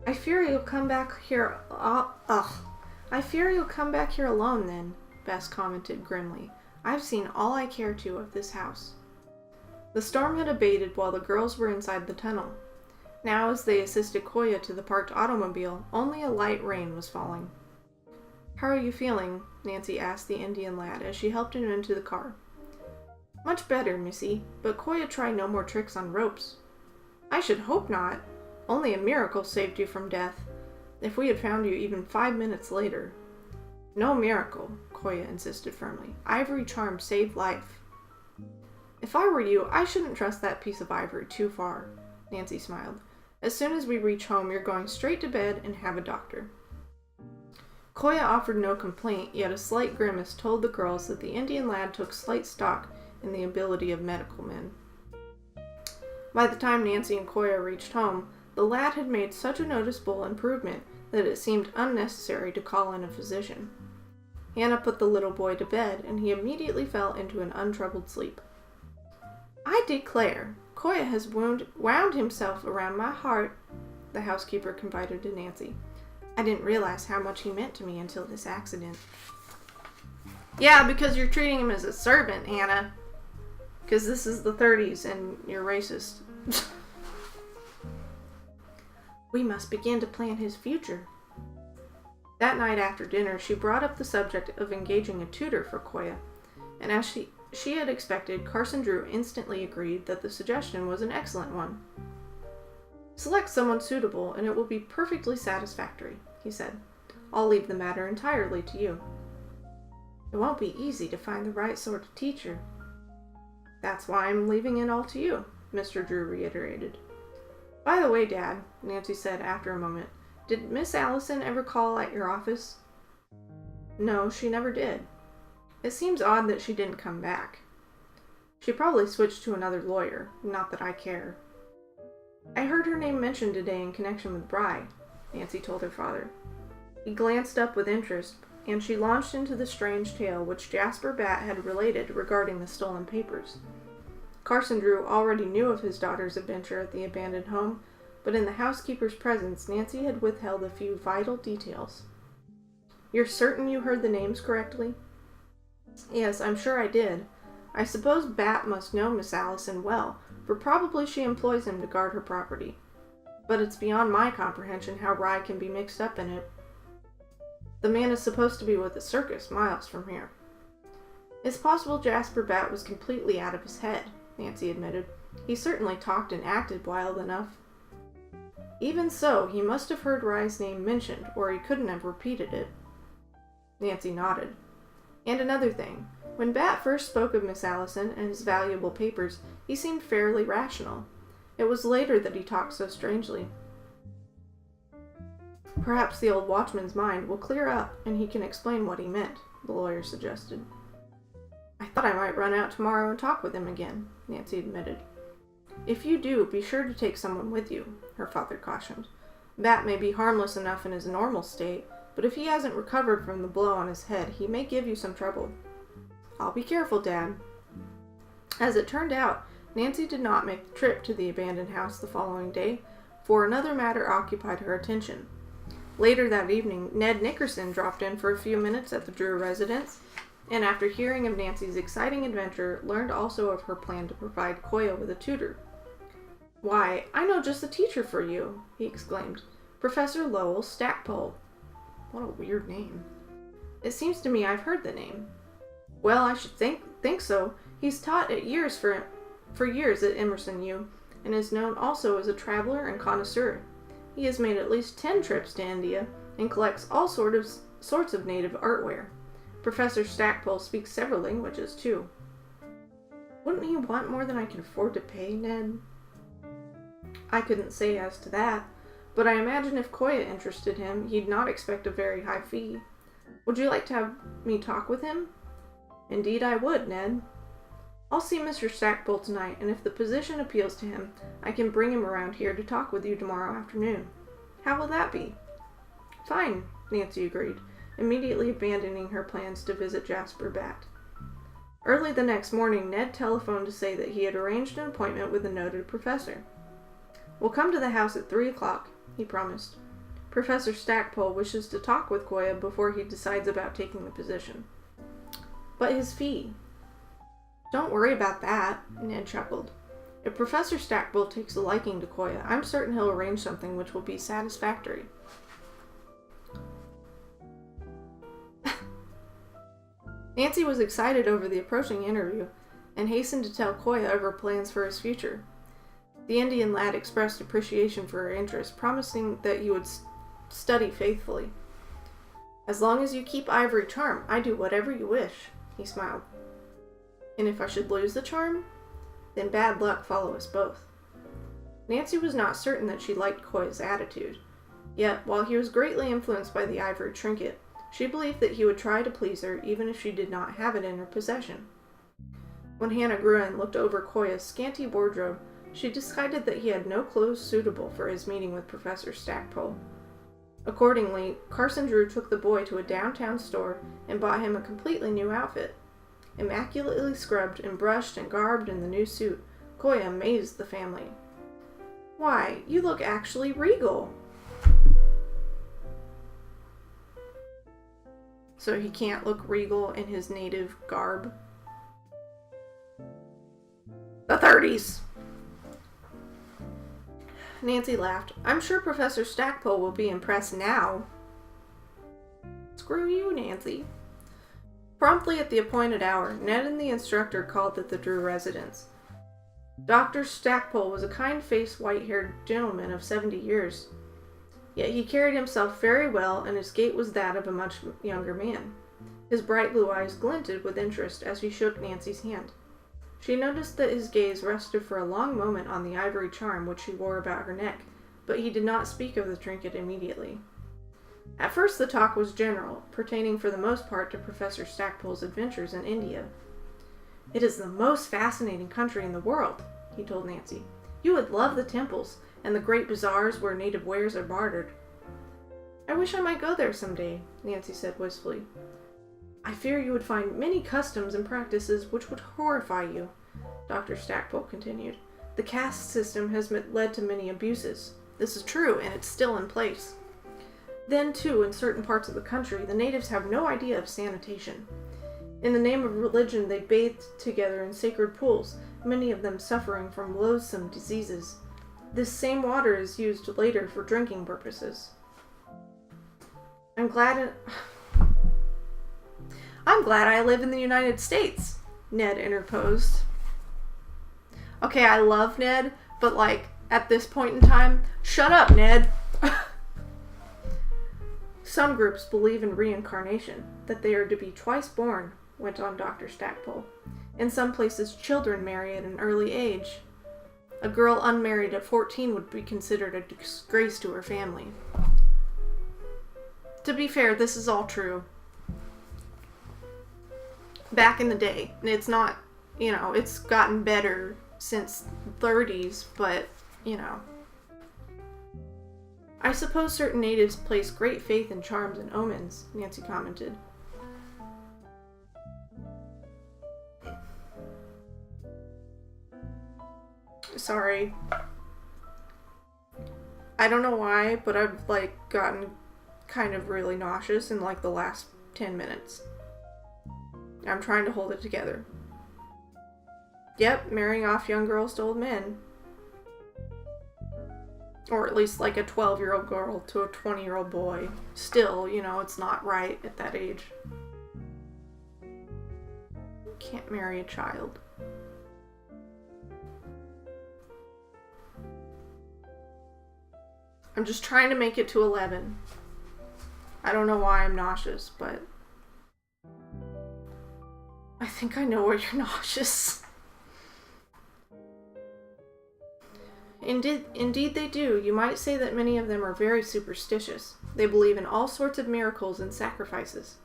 I fear you'll come back here... I fear you'll come back here alone, then, Bess commented grimly. I've seen all I care to of this house. The storm had abated while the girls were inside the tunnel. Now, as they assisted Koya to the parked automobile, only a light rain was falling. How are you feeling? Nancy asked the Indian lad as she helped him into the car. Much better, missy, but Koya tried no more tricks on ropes. I should hope not. Only a miracle saved you from death. If we had found you even 5 minutes later. No miracle, Koya insisted firmly. Ivory charm saved life. If I were you, I shouldn't trust that piece of ivory too far, Nancy smiled. As soon as we reach home, you're going straight to bed and have a doctor. Koya offered no complaint, yet a slight grimace told the girls that the Indian lad took slight stock in the ability of medical men. By the time Nancy and Koya reached home, the lad had made such a noticeable improvement that it seemed unnecessary to call in a physician. Hannah put the little boy to bed, and he immediately fell into an untroubled sleep. "I declare, Koya has wound himself around my heart," the housekeeper confided to Nancy. "I didn't realize how much he meant to me until this accident." "Yeah, because you're treating him as a servant, Hannah. Because this is the 30s and you're racist." "We must begin to plan his future." That night after dinner, she brought up the subject of engaging a tutor for Koya, and as she had expected, Carson Drew instantly agreed that the suggestion was an excellent one. "Select someone suitable, and it will be perfectly satisfactory," he said. "I'll leave the matter entirely to you." "It won't be easy to find the right sort of teacher." "That's why I'm leaving it all to you," Mr. Drew reiterated. "By the way, Dad," Nancy said after a moment, "did Miss Allison ever call at your office?" "No, she never did. It seems odd that she didn't come back. She probably switched to another lawyer, not that I care." "I heard her name mentioned today in connection with Bry," Nancy told her father. He glanced up with interest, and she launched into the strange tale which Jasper Bat had related regarding the stolen papers. Carson Drew already knew of his daughter's adventure at the abandoned home, but in the housekeeper's presence, Nancy had withheld a few vital details. "You're certain you heard the names correctly?" "Yes, I'm sure I did. I suppose Bat must know Miss Allison well, for probably she employs him to guard her property. But it's beyond my comprehension how Rye can be mixed up in it. The man is supposed to be with the circus miles from here." "It's possible Jasper Bat was completely out of his head," Nancy admitted. "He certainly talked and acted wild enough." "Even so, he must have heard Rye's name mentioned, or he couldn't have repeated it." Nancy nodded. "And another thing. When Bat first spoke of Miss Allison and his valuable papers, he seemed fairly rational. It was later that he talked so strangely." "Perhaps the old watchman's mind will clear up and he can explain what he meant," the lawyer suggested. "I thought I might run out tomorrow and talk with him again," Nancy admitted. "If you do, be sure to take someone with you," her father cautioned. "Bat may be harmless enough in his normal state, but if he hasn't recovered from the blow on his head, he may give you some trouble." "I'll be careful, Dad." As it turned out, Nancy did not make the trip to the abandoned house the following day, for another matter occupied her attention. Later that evening, Ned Nickerson dropped in for a few minutes at the Drew residence, and after hearing of Nancy's exciting adventure, learned also of her plan to provide Koya with a tutor. "Why, I know just the teacher for you," he exclaimed. "Professor Lowell Stackpole." What a weird name. "It seems to me I've heard the name." "Well, I should think so. He's taught for years at Emerson U, and is known also as a traveler and connoisseur. He has made at least 10 trips to India and collects all sorts of native artware. Professor Stackpole speaks several languages, too." "Wouldn't he want more than I can afford to pay, Ned?" "I couldn't say as to that, but I imagine if Koya interested him, he'd not expect a very high fee. Would you like to have me talk with him?" "Indeed I would, Ned." "I'll see Mr. Stackpole tonight, and if the position appeals to him, I can bring him around here to talk with you tomorrow afternoon. How will that be?" "Fine," Nancy agreed, immediately abandoning her plans to visit Jasper Bat. Early the next morning, Ned telephoned to say that he had arranged an appointment with a noted professor. "We'll come to the house at 3 o'clock, he promised. "Professor Stackpole wishes to talk with Koya before he decides about taking the position." "But his fee?" "Don't worry about that," Ned chuckled. "If Professor Stackpole takes a liking to Koya, I'm certain he'll arrange something which will be satisfactory." Nancy was excited over the approaching interview and hastened to tell Koya of her plans for his future. The Indian lad expressed appreciation for her interest, promising that he would study faithfully. "As long as you keep Ivory Charm, I do whatever you wish," he smiled. "And if I should lose the charm? Then bad luck follow us both." Nancy was not certain that she liked Koya's attitude. Yet, while he was greatly influenced by the ivory trinket, she believed that he would try to please her even if she did not have it in her possession. When Hannah Gruen looked over Koya's scanty wardrobe, she decided that he had no clothes suitable for his meeting with Professor Stackpole. Accordingly, Carson Drew took the boy to a downtown store and bought him a completely new outfit. Immaculately scrubbed and brushed and garbed in the new suit, Koya amazed the family. "Why, you look actually regal." So he can't look regal in his native garb. The 30s. Nancy laughed. "I'm sure Professor Stackpole will be impressed now." "Screw you, Nancy." Promptly at the appointed hour, Ned and the instructor called at the Drew residence. Dr. Stackpole was a kind-faced, white-haired gentleman of 70 years. Yet he carried himself very well, and his gait was that of a much younger man. His bright blue eyes glinted with interest as he shook Nancy's hand. She noticed that his gaze rested for a long moment on the ivory charm which she wore about her neck, but he did not speak of the trinket immediately. At first the talk was general, pertaining for the most part to Professor Stackpole's adventures in India. "It is the most fascinating country in the world," he told Nancy. "You would love the temples, and the great bazaars where native wares are bartered." "I wish I might go there someday," Nancy said wistfully. "I fear you would find many customs and practices which would horrify you," Dr. Stackpole continued. "The caste system has led to many abuses. This is true, and it's still in place. Then, too, in certain parts of the country, the natives have no idea of sanitation. In the name of religion, they bathe together in sacred pools, many of them suffering from loathsome diseases. This same water is used later for drinking purposes." I'm glad I live in the United States," Ned interposed. Okay, I love Ned, but at this point in time, shut up, Ned. "Some groups believe in reincarnation, that they are to be twice born," went on Dr. Stackpole. "In some places, children marry at an early age. A girl unmarried at 14 would be considered a disgrace to her family." To be fair, this is all true. Back in the day, it's not, it's gotten better since 30s, but, "I suppose certain natives place great faith in charms and omens," Nancy commented. Sorry. I don't know why, but I've, gotten kind of really nauseous in, the last 10 minutes. I'm trying to hold it together. Yep, marrying off young girls to old men. Or at least, a 12-year-old girl to a 20-year-old boy. Still, it's not right at that age. Can't marry a child. I'm just trying to make it to 11. I don't know why I'm nauseous, but I think I know where you're nauseous. Indeed they do. You might say that many of them are very superstitious. They believe in all sorts of miracles and sacrifices.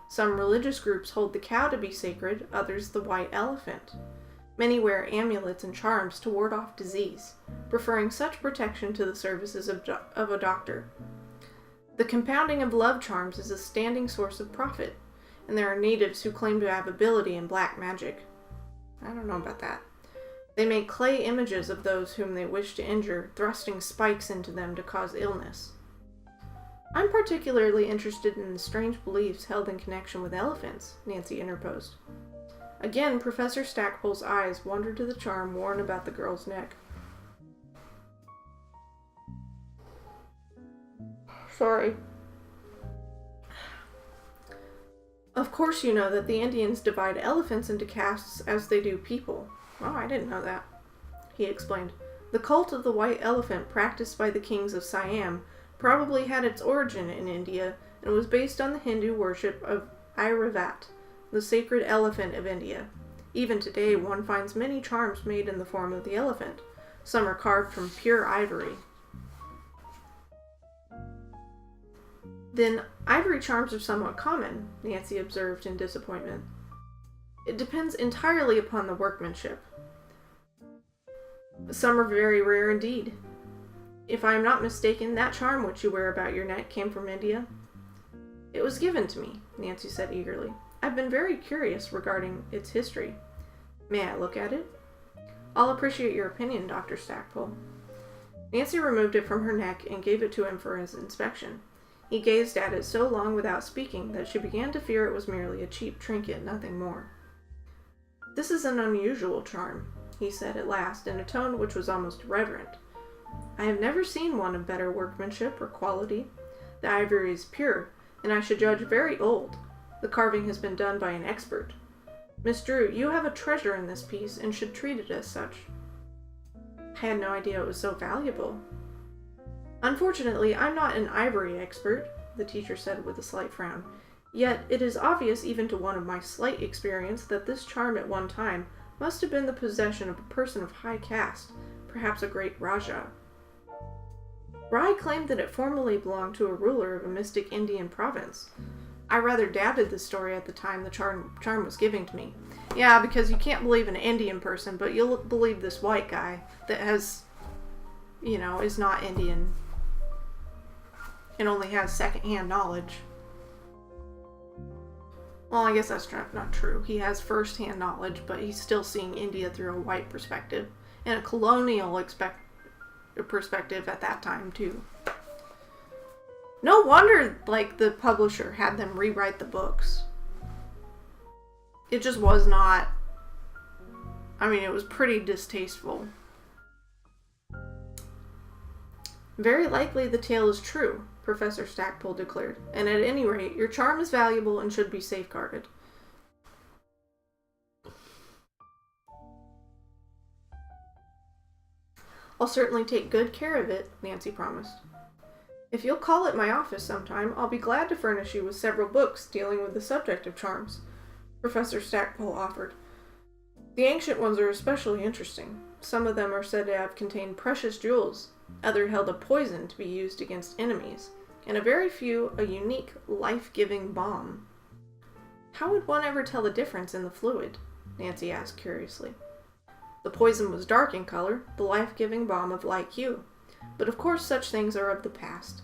Some religious groups hold the cow to be sacred, others the white elephant. Many wear amulets and charms to ward off disease, preferring such protection to the services of a doctor. The compounding of love charms is a standing source of profit, and there are natives who claim to have ability in black magic. I don't know about that. They make clay images of those whom they wish to injure, thrusting spikes into them to cause illness. I'm particularly interested in the strange beliefs held in connection with elephants, Nancy interposed. Again, Professor Stackpole's eyes wandered to the charm worn about the girl's neck. Sorry. Of course you know that the Indians divide elephants into castes as they do people. Oh, I didn't know that, he explained. The cult of the white elephant practiced by the kings of Siam probably had its origin in India and was based on the Hindu worship of Airavat, the sacred elephant of India. Even today, one finds many charms made in the form of the elephant. Some are carved from pure ivory. Then, ivory charms are somewhat common, Nancy observed in disappointment. It depends entirely upon the workmanship. Some are very rare indeed. If I am not mistaken, that charm which you wear about your neck came from India. It was given to me, Nancy said eagerly. I've been very curious regarding its history. May I look at it? I'll appreciate your opinion, Dr. Stackpole. Nancy removed it from her neck and gave it to him for his inspection. He gazed at it so long without speaking that she began to fear it was merely a cheap trinket, nothing more. This is an unusual charm, he said at last, in a tone which was almost reverent. I have never seen one of better workmanship or quality. The ivory is pure, and I should judge very old. The carving has been done by an expert. Miss Drew, you have a treasure in this piece, and should treat it as such. I had no idea it was so valuable. Unfortunately, I'm not an ivory expert, the teacher said with a slight frown. Yet it is obvious even to one of my slight experience that this charm at one time must have been the possession of a person of high caste, perhaps a great Rajah. Rai claimed that it formerly belonged to a ruler of a mystic Indian province. I rather doubted this story at the time the charm was given to me. Yeah, because you can't believe an Indian person, but you'll believe this white guy that has, is not Indian and only has second-hand knowledge. Well, I guess that's not true. He has first-hand knowledge, but he's still seeing India through a white perspective and a colonial perspective at that time, too. No wonder, the publisher had them rewrite the books. It just was not... it was pretty distasteful. Very likely the tale is true, Professor Stackpole declared, and at any rate, your charm is valuable and should be safeguarded. I'll certainly take good care of it, Nancy promised. If you'll call at my office sometime, I'll be glad to furnish you with several books dealing with the subject of charms, Professor Stackpole offered. The ancient ones are especially interesting. Some of them are said to have contained precious jewels, others held a poison to be used against enemies, and a very few a unique, life-giving balm. How would one ever tell the difference in the fluid? Nancy asked curiously. The poison was dark in color, the life-giving balm of light hue. But of course such things are of the past.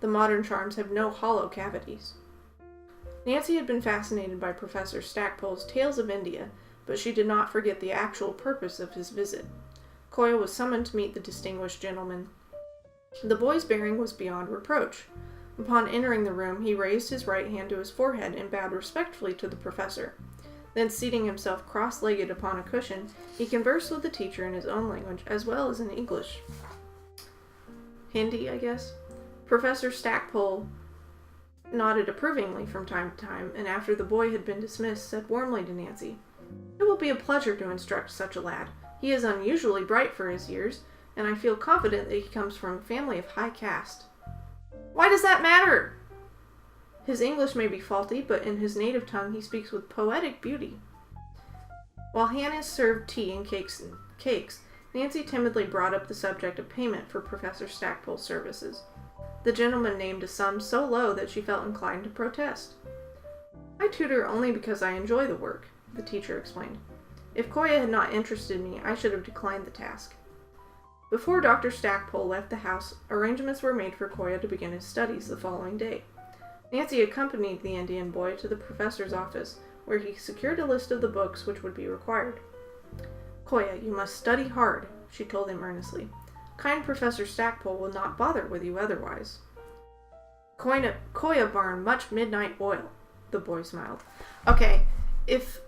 The modern charms have no hollow cavities. Nancy had been fascinated by Professor Stackpole's tales of India, but she did not forget the actual purpose of his visit. Koya was summoned to meet the distinguished gentleman. The boy's bearing was beyond reproach. Upon entering the room, he raised his right hand to his forehead and bowed respectfully to the professor. Then, seating himself cross-legged upon a cushion, he conversed with the teacher in his own language as well as in English. Hindi, I guess. Professor Stackpole nodded approvingly from time to time, and after the boy had been dismissed, said warmly to Nancy, "It will be a pleasure to instruct such a lad. He is unusually bright for his years, and I feel confident that he comes from a family of high caste." Why does that matter? His English may be faulty, but in his native tongue he speaks with poetic beauty. While Hannah served tea and cakes, Nancy timidly brought up the subject of payment for Professor Stackpole's services. The gentleman named a sum so low that she felt inclined to protest. "I tutor only because I enjoy the work," the teacher explained. "If Koya had not interested me, I should have declined the task." Before Dr. Stackpole left the house, arrangements were made for Koya to begin his studies the following day. Nancy accompanied the Indian boy to the professor's office, where he secured a list of the books which would be required. "Koya, you must study hard," she told him earnestly. "Kind Professor Stackpole will not bother with you otherwise." Koya burn much midnight oil," the boy smiled. Okay, if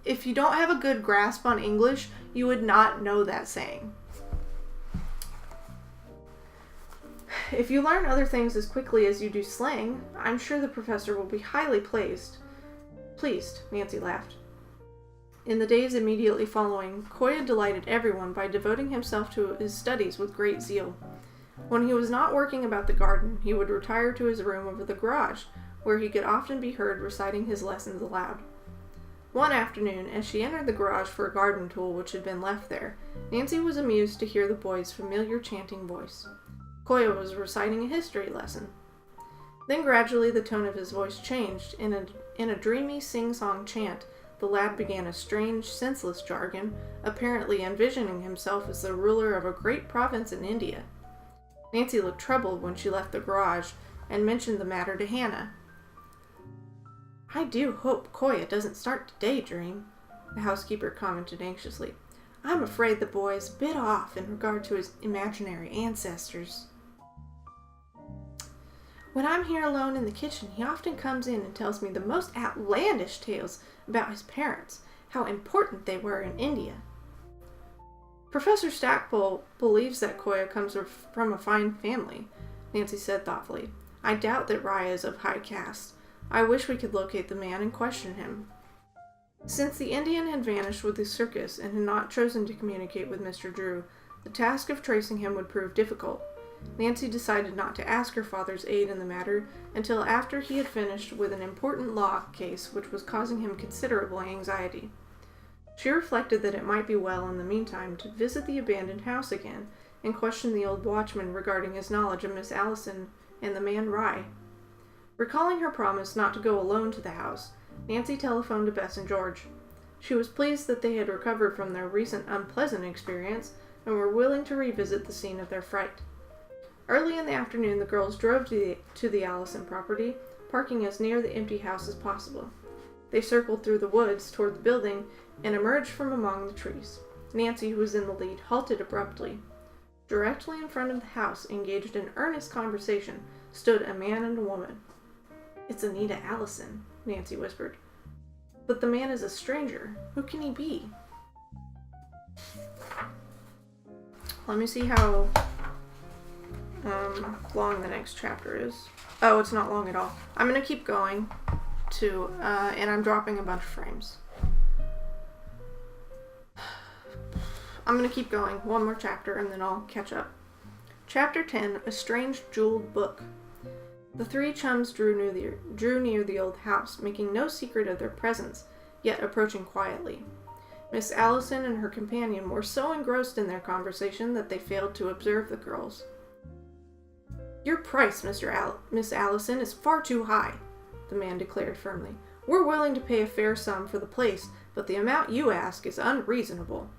you don't have a good grasp on English, you would not know that saying. If you learn other things as quickly as you do slang, I'm sure the professor will be highly pleased, Nancy laughed. In the days immediately following, Koya delighted everyone by devoting himself to his studies with great zeal. When he was not working about the garden, he would retire to his room over the garage, where he could often be heard reciting his lessons aloud. One afternoon, as she entered the garage for a garden tool which had been left there, Nancy was amused to hear the boy's familiar chanting voice. Koya was reciting a history lesson. Then gradually the tone of his voice changed. In a dreamy sing-song chant, the lad began a strange, senseless jargon, apparently envisioning himself as the ruler of a great province in India. Nancy looked troubled when she left the garage and mentioned the matter to Hannah. "I do hope Koya doesn't start to daydream," the housekeeper commented anxiously. "I'm afraid the boy is a bit off in regard to his imaginary ancestors. When I'm here alone in the kitchen, he often comes in and tells me the most outlandish tales about his parents, how important they were in India." "Professor Stackpole believes that Koya comes from a fine family," Nancy said thoughtfully. "I doubt that Raya is of high caste. I wish we could locate the man and question him." Since the Indian had vanished with the circus and had not chosen to communicate with Mr. Drew, the task of tracing him would prove difficult. Nancy decided not to ask her father's aid in the matter until after he had finished with an important law case which was causing him considerable anxiety. She reflected that it might be well in the meantime to visit the abandoned house again and question the old watchman regarding his knowledge of Miss Allison and the man Rye. Recalling her promise not to go alone to the house, Nancy telephoned to Bess and George. She was pleased that they had recovered from their recent unpleasant experience and were willing to revisit the scene of their fright. Early in the afternoon, the girls drove to the Allison property, parking as near the empty house as possible. They circled through the woods toward the building and emerged from among the trees. Nancy, who was in the lead, halted abruptly. Directly in front of the house, engaged in earnest conversation, stood a man and a woman. "It's Anita Allison," Nancy whispered. "But the man is a stranger. Who can he be?" Let me see how long the next chapter is. Oh, it's not long at all. I'm going to keep going and I'm dropping a bunch of frames. I'm going to keep going. One more chapter and then I'll catch up. Chapter 10, A Strange Jeweled Book. The three chums drew near the old house, making no secret of their presence, yet approaching quietly. Miss Allison and her companion were so engrossed in their conversation that they failed to observe the girls. "Your price, Miss Allison, is far too high," the man declared firmly. "We're willing to pay a fair sum for the place, but the amount you ask is unreasonable.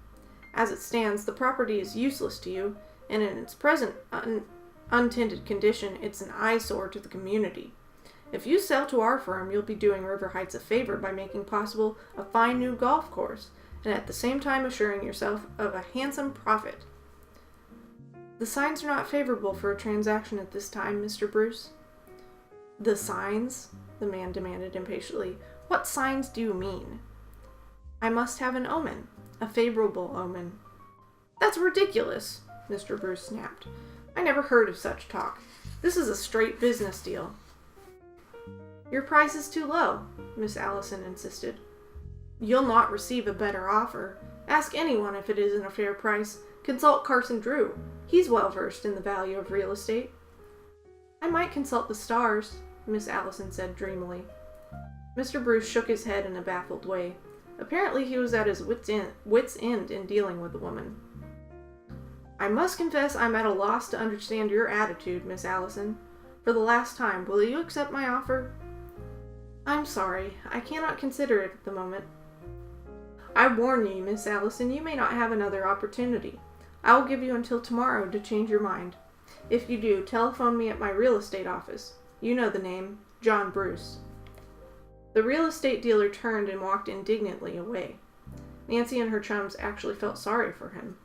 As it stands, the property is useless to you, and in its present untended condition, it's an eyesore to the community. If you sell to our firm, you'll be doing River Heights a favor by making possible a fine new golf course, and at the same time assuring yourself of a handsome profit." "The signs are not favorable for a transaction at this time, Mr. Bruce." "The signs?" the man demanded impatiently. "What signs do you mean?" "I must have an omen. A favorable omen." "That's ridiculous," Mr. Bruce snapped. "I never heard of such talk. This is a straight business deal." "Your price is too low," Miss Allison insisted. "You'll not receive a better offer. Ask anyone if it isn't a fair price. Consult Carson Drew. He's well versed in the value of real estate." "I might consult the stars," Miss Allison said dreamily. Mr. Bruce shook his head in a baffled way. Apparently he was at his wit's end in dealing with the woman. "I must confess I'm at a loss to understand your attitude, Miss Allison. For the last time, will you accept my offer?" "I'm sorry. I cannot consider it at the moment." "I warn you, Miss Allison, you may not have another opportunity. I will give you until tomorrow to change your mind. If you do, telephone me at my real estate office. You know the name, John Bruce." The real estate dealer turned and walked indignantly away. Nancy and her chums actually felt sorry for him.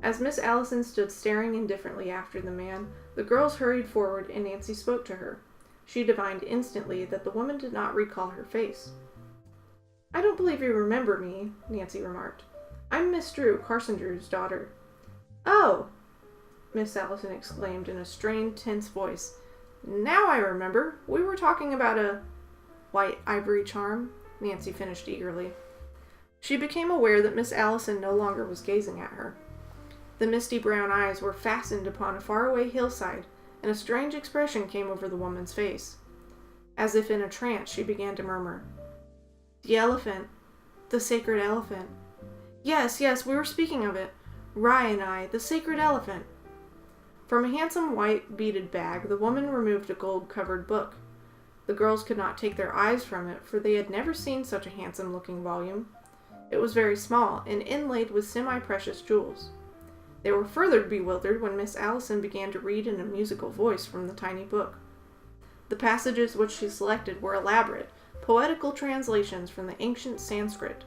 As Miss Allison stood staring indifferently after the man, the girls hurried forward and Nancy spoke to her. She divined instantly that the woman did not recall her face. "I don't believe you remember me," Nancy remarked. "I'm Miss Drew, Carson Drew's daughter." "Oh!" Miss Allison exclaimed in a strained, tense voice. "Now I remember. We were talking about a white ivory charm," Nancy finished eagerly. She became aware that Miss Allison no longer was gazing at her. The misty brown eyes were fastened upon a faraway hillside, and a strange expression came over the woman's face. As if in a trance, she began to murmur, "The elephant. The sacred elephant. Yes, we were speaking of it. Rye and I, the sacred elephant." From a handsome white beaded bag, the woman removed a gold-covered book. The girls could not take their eyes from it, for they had never seen such a handsome-looking volume. It was very small, and inlaid with semi-precious jewels. They were further bewildered when Miss Allison began to read in a musical voice from the tiny book. The passages which she selected were elaborate, poetical translations from the ancient Sanskrit.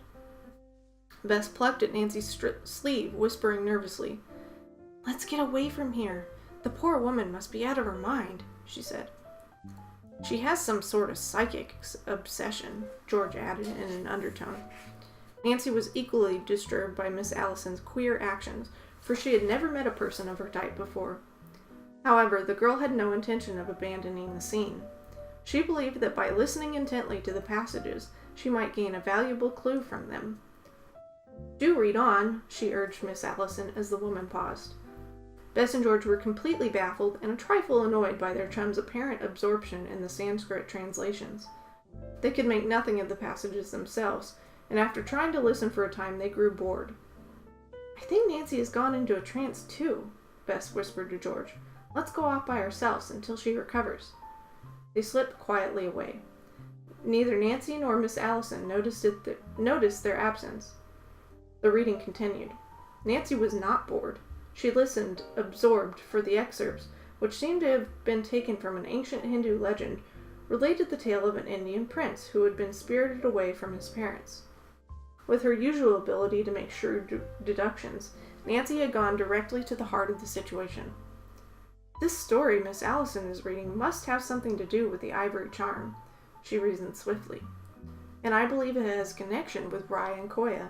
Bess plucked at Nancy's sleeve, whispering nervously, "Let's get away from here. The poor woman must be out of her mind," she said. "She has some sort of psychic obsession," George added in an undertone. Nancy was equally disturbed by Miss Allison's queer actions, for she had never met a person of her type before. However, the girl had no intention of abandoning the scene. She believed that by listening intently to the passages, she might gain a valuable clue from them. "Do read on," she urged Miss Allison as the woman paused. Bess and George were completely baffled and a trifle annoyed by their chum's apparent absorption in the Sanskrit translations. They could make nothing of the passages themselves, and after trying to listen for a time, they grew bored. "I think Nancy has gone into a trance too," Bess whispered to George. "Let's go off by ourselves until she recovers." They slipped quietly away. Neither Nancy nor Miss Allison noticed their absence. The reading continued. Nancy was not bored. She listened, absorbed, for the excerpts, which seemed to have been taken from an ancient Hindu legend, related the tale of an Indian prince who had been spirited away from his parents. With her usual ability to make shrewd deductions, Nancy had gone directly to the heart of the situation. "This story Miss Allison is reading must have something to do with the ivory charm," she reasoned swiftly. "And I believe it has connection with Rye and Koya."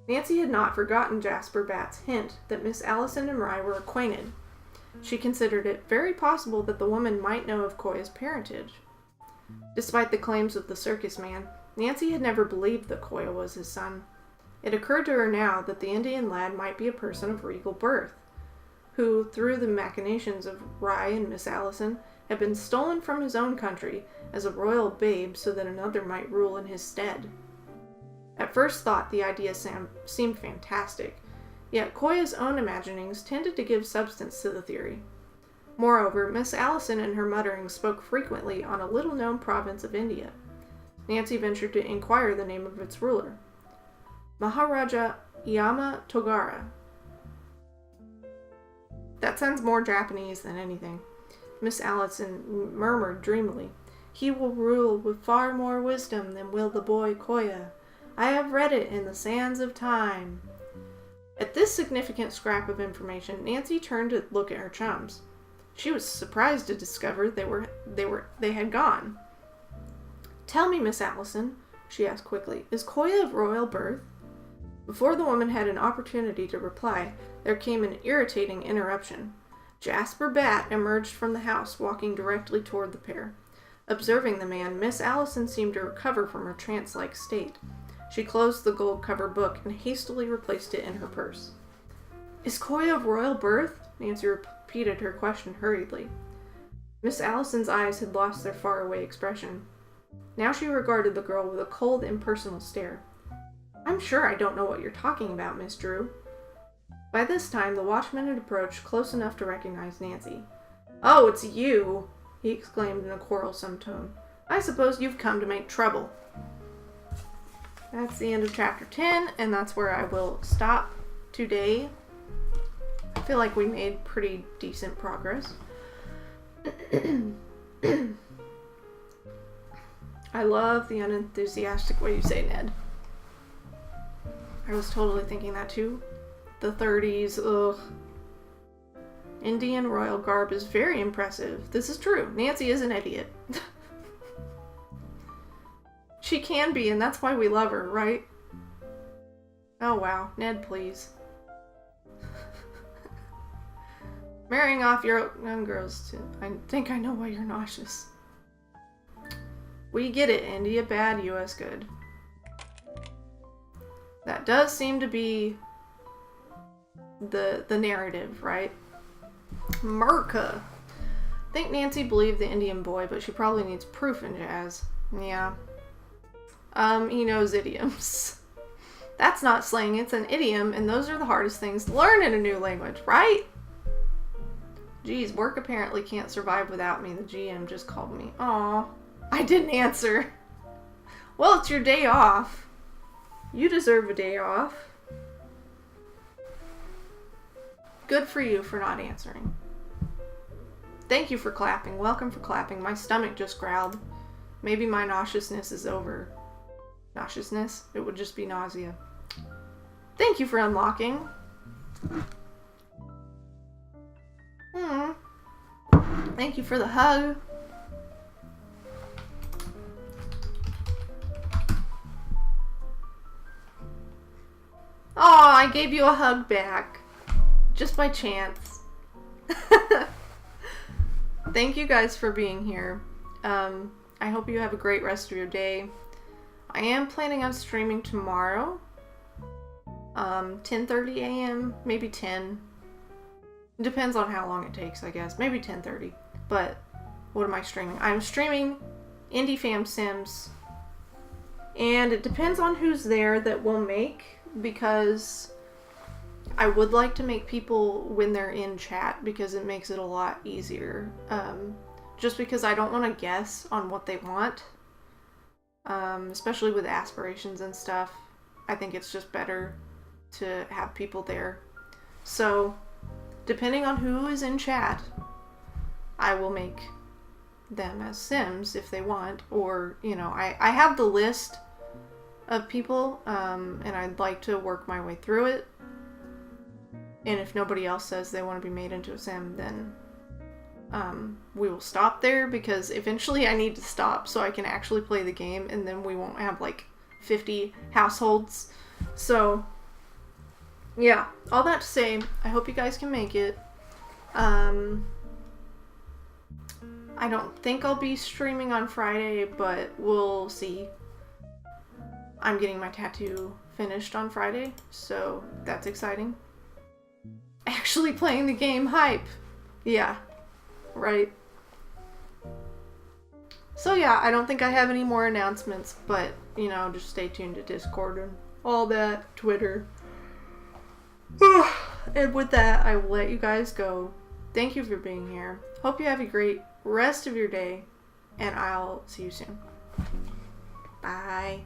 Nancy had not forgotten Jasper Bat's hint that Miss Allison and Rye were acquainted. She considered it very possible that the woman might know of Koya's parentage. Despite the claims of the circus man, Nancy had never believed that Koya was his son. It occurred to her now that the Indian lad might be a person of regal birth, who, through the machinations of Rye and Miss Allison, had been stolen from his own country as a royal babe so that another might rule in his stead. At first thought, the idea seemed fantastic, yet Koya's own imaginings tended to give substance to the theory. Moreover, Miss Allison and her mutterings spoke frequently on a little-known province of India. Nancy ventured to inquire the name of its ruler. "Maharaja Yama Togara." "That sounds more Japanese than anything," Miss Allison murmured dreamily. "He will rule with far more wisdom than will the boy Koya. I have read it in the sands of time." At this significant scrap of information, Nancy turned to look at her chums. She was surprised to discover they had gone. "Tell me, Miss Allison," she asked quickly, "is Koya of royal birth?" Before the woman had an opportunity to reply, there came an irritating interruption. Jasper Bat emerged from the house, walking directly toward the pair. Observing the man, Miss Allison seemed to recover from her trance-like state. She closed the gold-covered book and hastily replaced it in her purse. "Is Koya of royal birth?" Nancy repeated her question hurriedly. Miss Allison's eyes had lost their faraway expression. Now she regarded the girl with a cold, impersonal stare. "I'm sure I don't know what you're talking about, Miss Drew." By this time, the watchman had approached close enough to recognize Nancy. "Oh, it's you!" he exclaimed in a quarrelsome tone. "I suppose you've come to make trouble." That's the end of chapter 10, and that's where I will stop today. I feel like we made pretty decent progress. I love the unenthusiastic way you say Ned. I was totally thinking that too. The 30s, ugh. Indian royal garb is very impressive. This is true. Nancy is an idiot. She can be, and that's why we love her, right? Oh wow. Ned, please. Marrying off your young girls too. I think I know why you're nauseous. We get it. India bad, US good. That does seem to be the narrative, right? Merca. I think Nancy believed the Indian boy, but she probably needs proof in jazz. Yeah. He knows idioms. That's not slang, it's an idiom, and those are the hardest things to learn in a new language, right? Geez, work apparently can't survive without me. The GM just called me. Aw, I didn't answer. Well, it's your day off. You deserve a day off. Good for you for not answering. Thank you for clapping. Welcome for clapping. My stomach just growled. Maybe my nauseousness is over. Nauseousness? It would just be nausea. Thank you for unlocking. Thank you for the hug. Oh, I gave you a hug back. Just by chance. Thank you guys for being here. I hope you have a great rest of your day. I am planning on streaming tomorrow. 10:30 a.m. Maybe 10. It depends on how long it takes, I guess. Maybe 10:30. But what am I streaming? I'm streaming Indie Fam Sims. And it depends on who's there that will make, because I would like to make people when they're in chat, because it makes it a lot easier. Just because I don't want to guess on what they want. Especially with aspirations and stuff. I think it's just better to have people there. So, depending on who is in chat, I will make them as Sims if they want. Or, you know, I have the list of people, and I'd like to work my way through it. And if nobody else says they want to be made into a Sim, then we will stop there, because eventually I need to stop so I can actually play the game, and then we won't have like 50 households. So, yeah, all that to say, I hope you guys can make it. I don't think I'll be streaming on Friday, but we'll see. I'm getting my tattoo finished on Friday, so that's exciting. Actually playing the game, hype! Yeah, right. So yeah, I don't think I have any more announcements, but, you know, just stay tuned to Discord and all that, Twitter. And with that, I will let you guys go. Thank you for being here. Hope you have a great rest of your day, and I'll see you soon. Bye.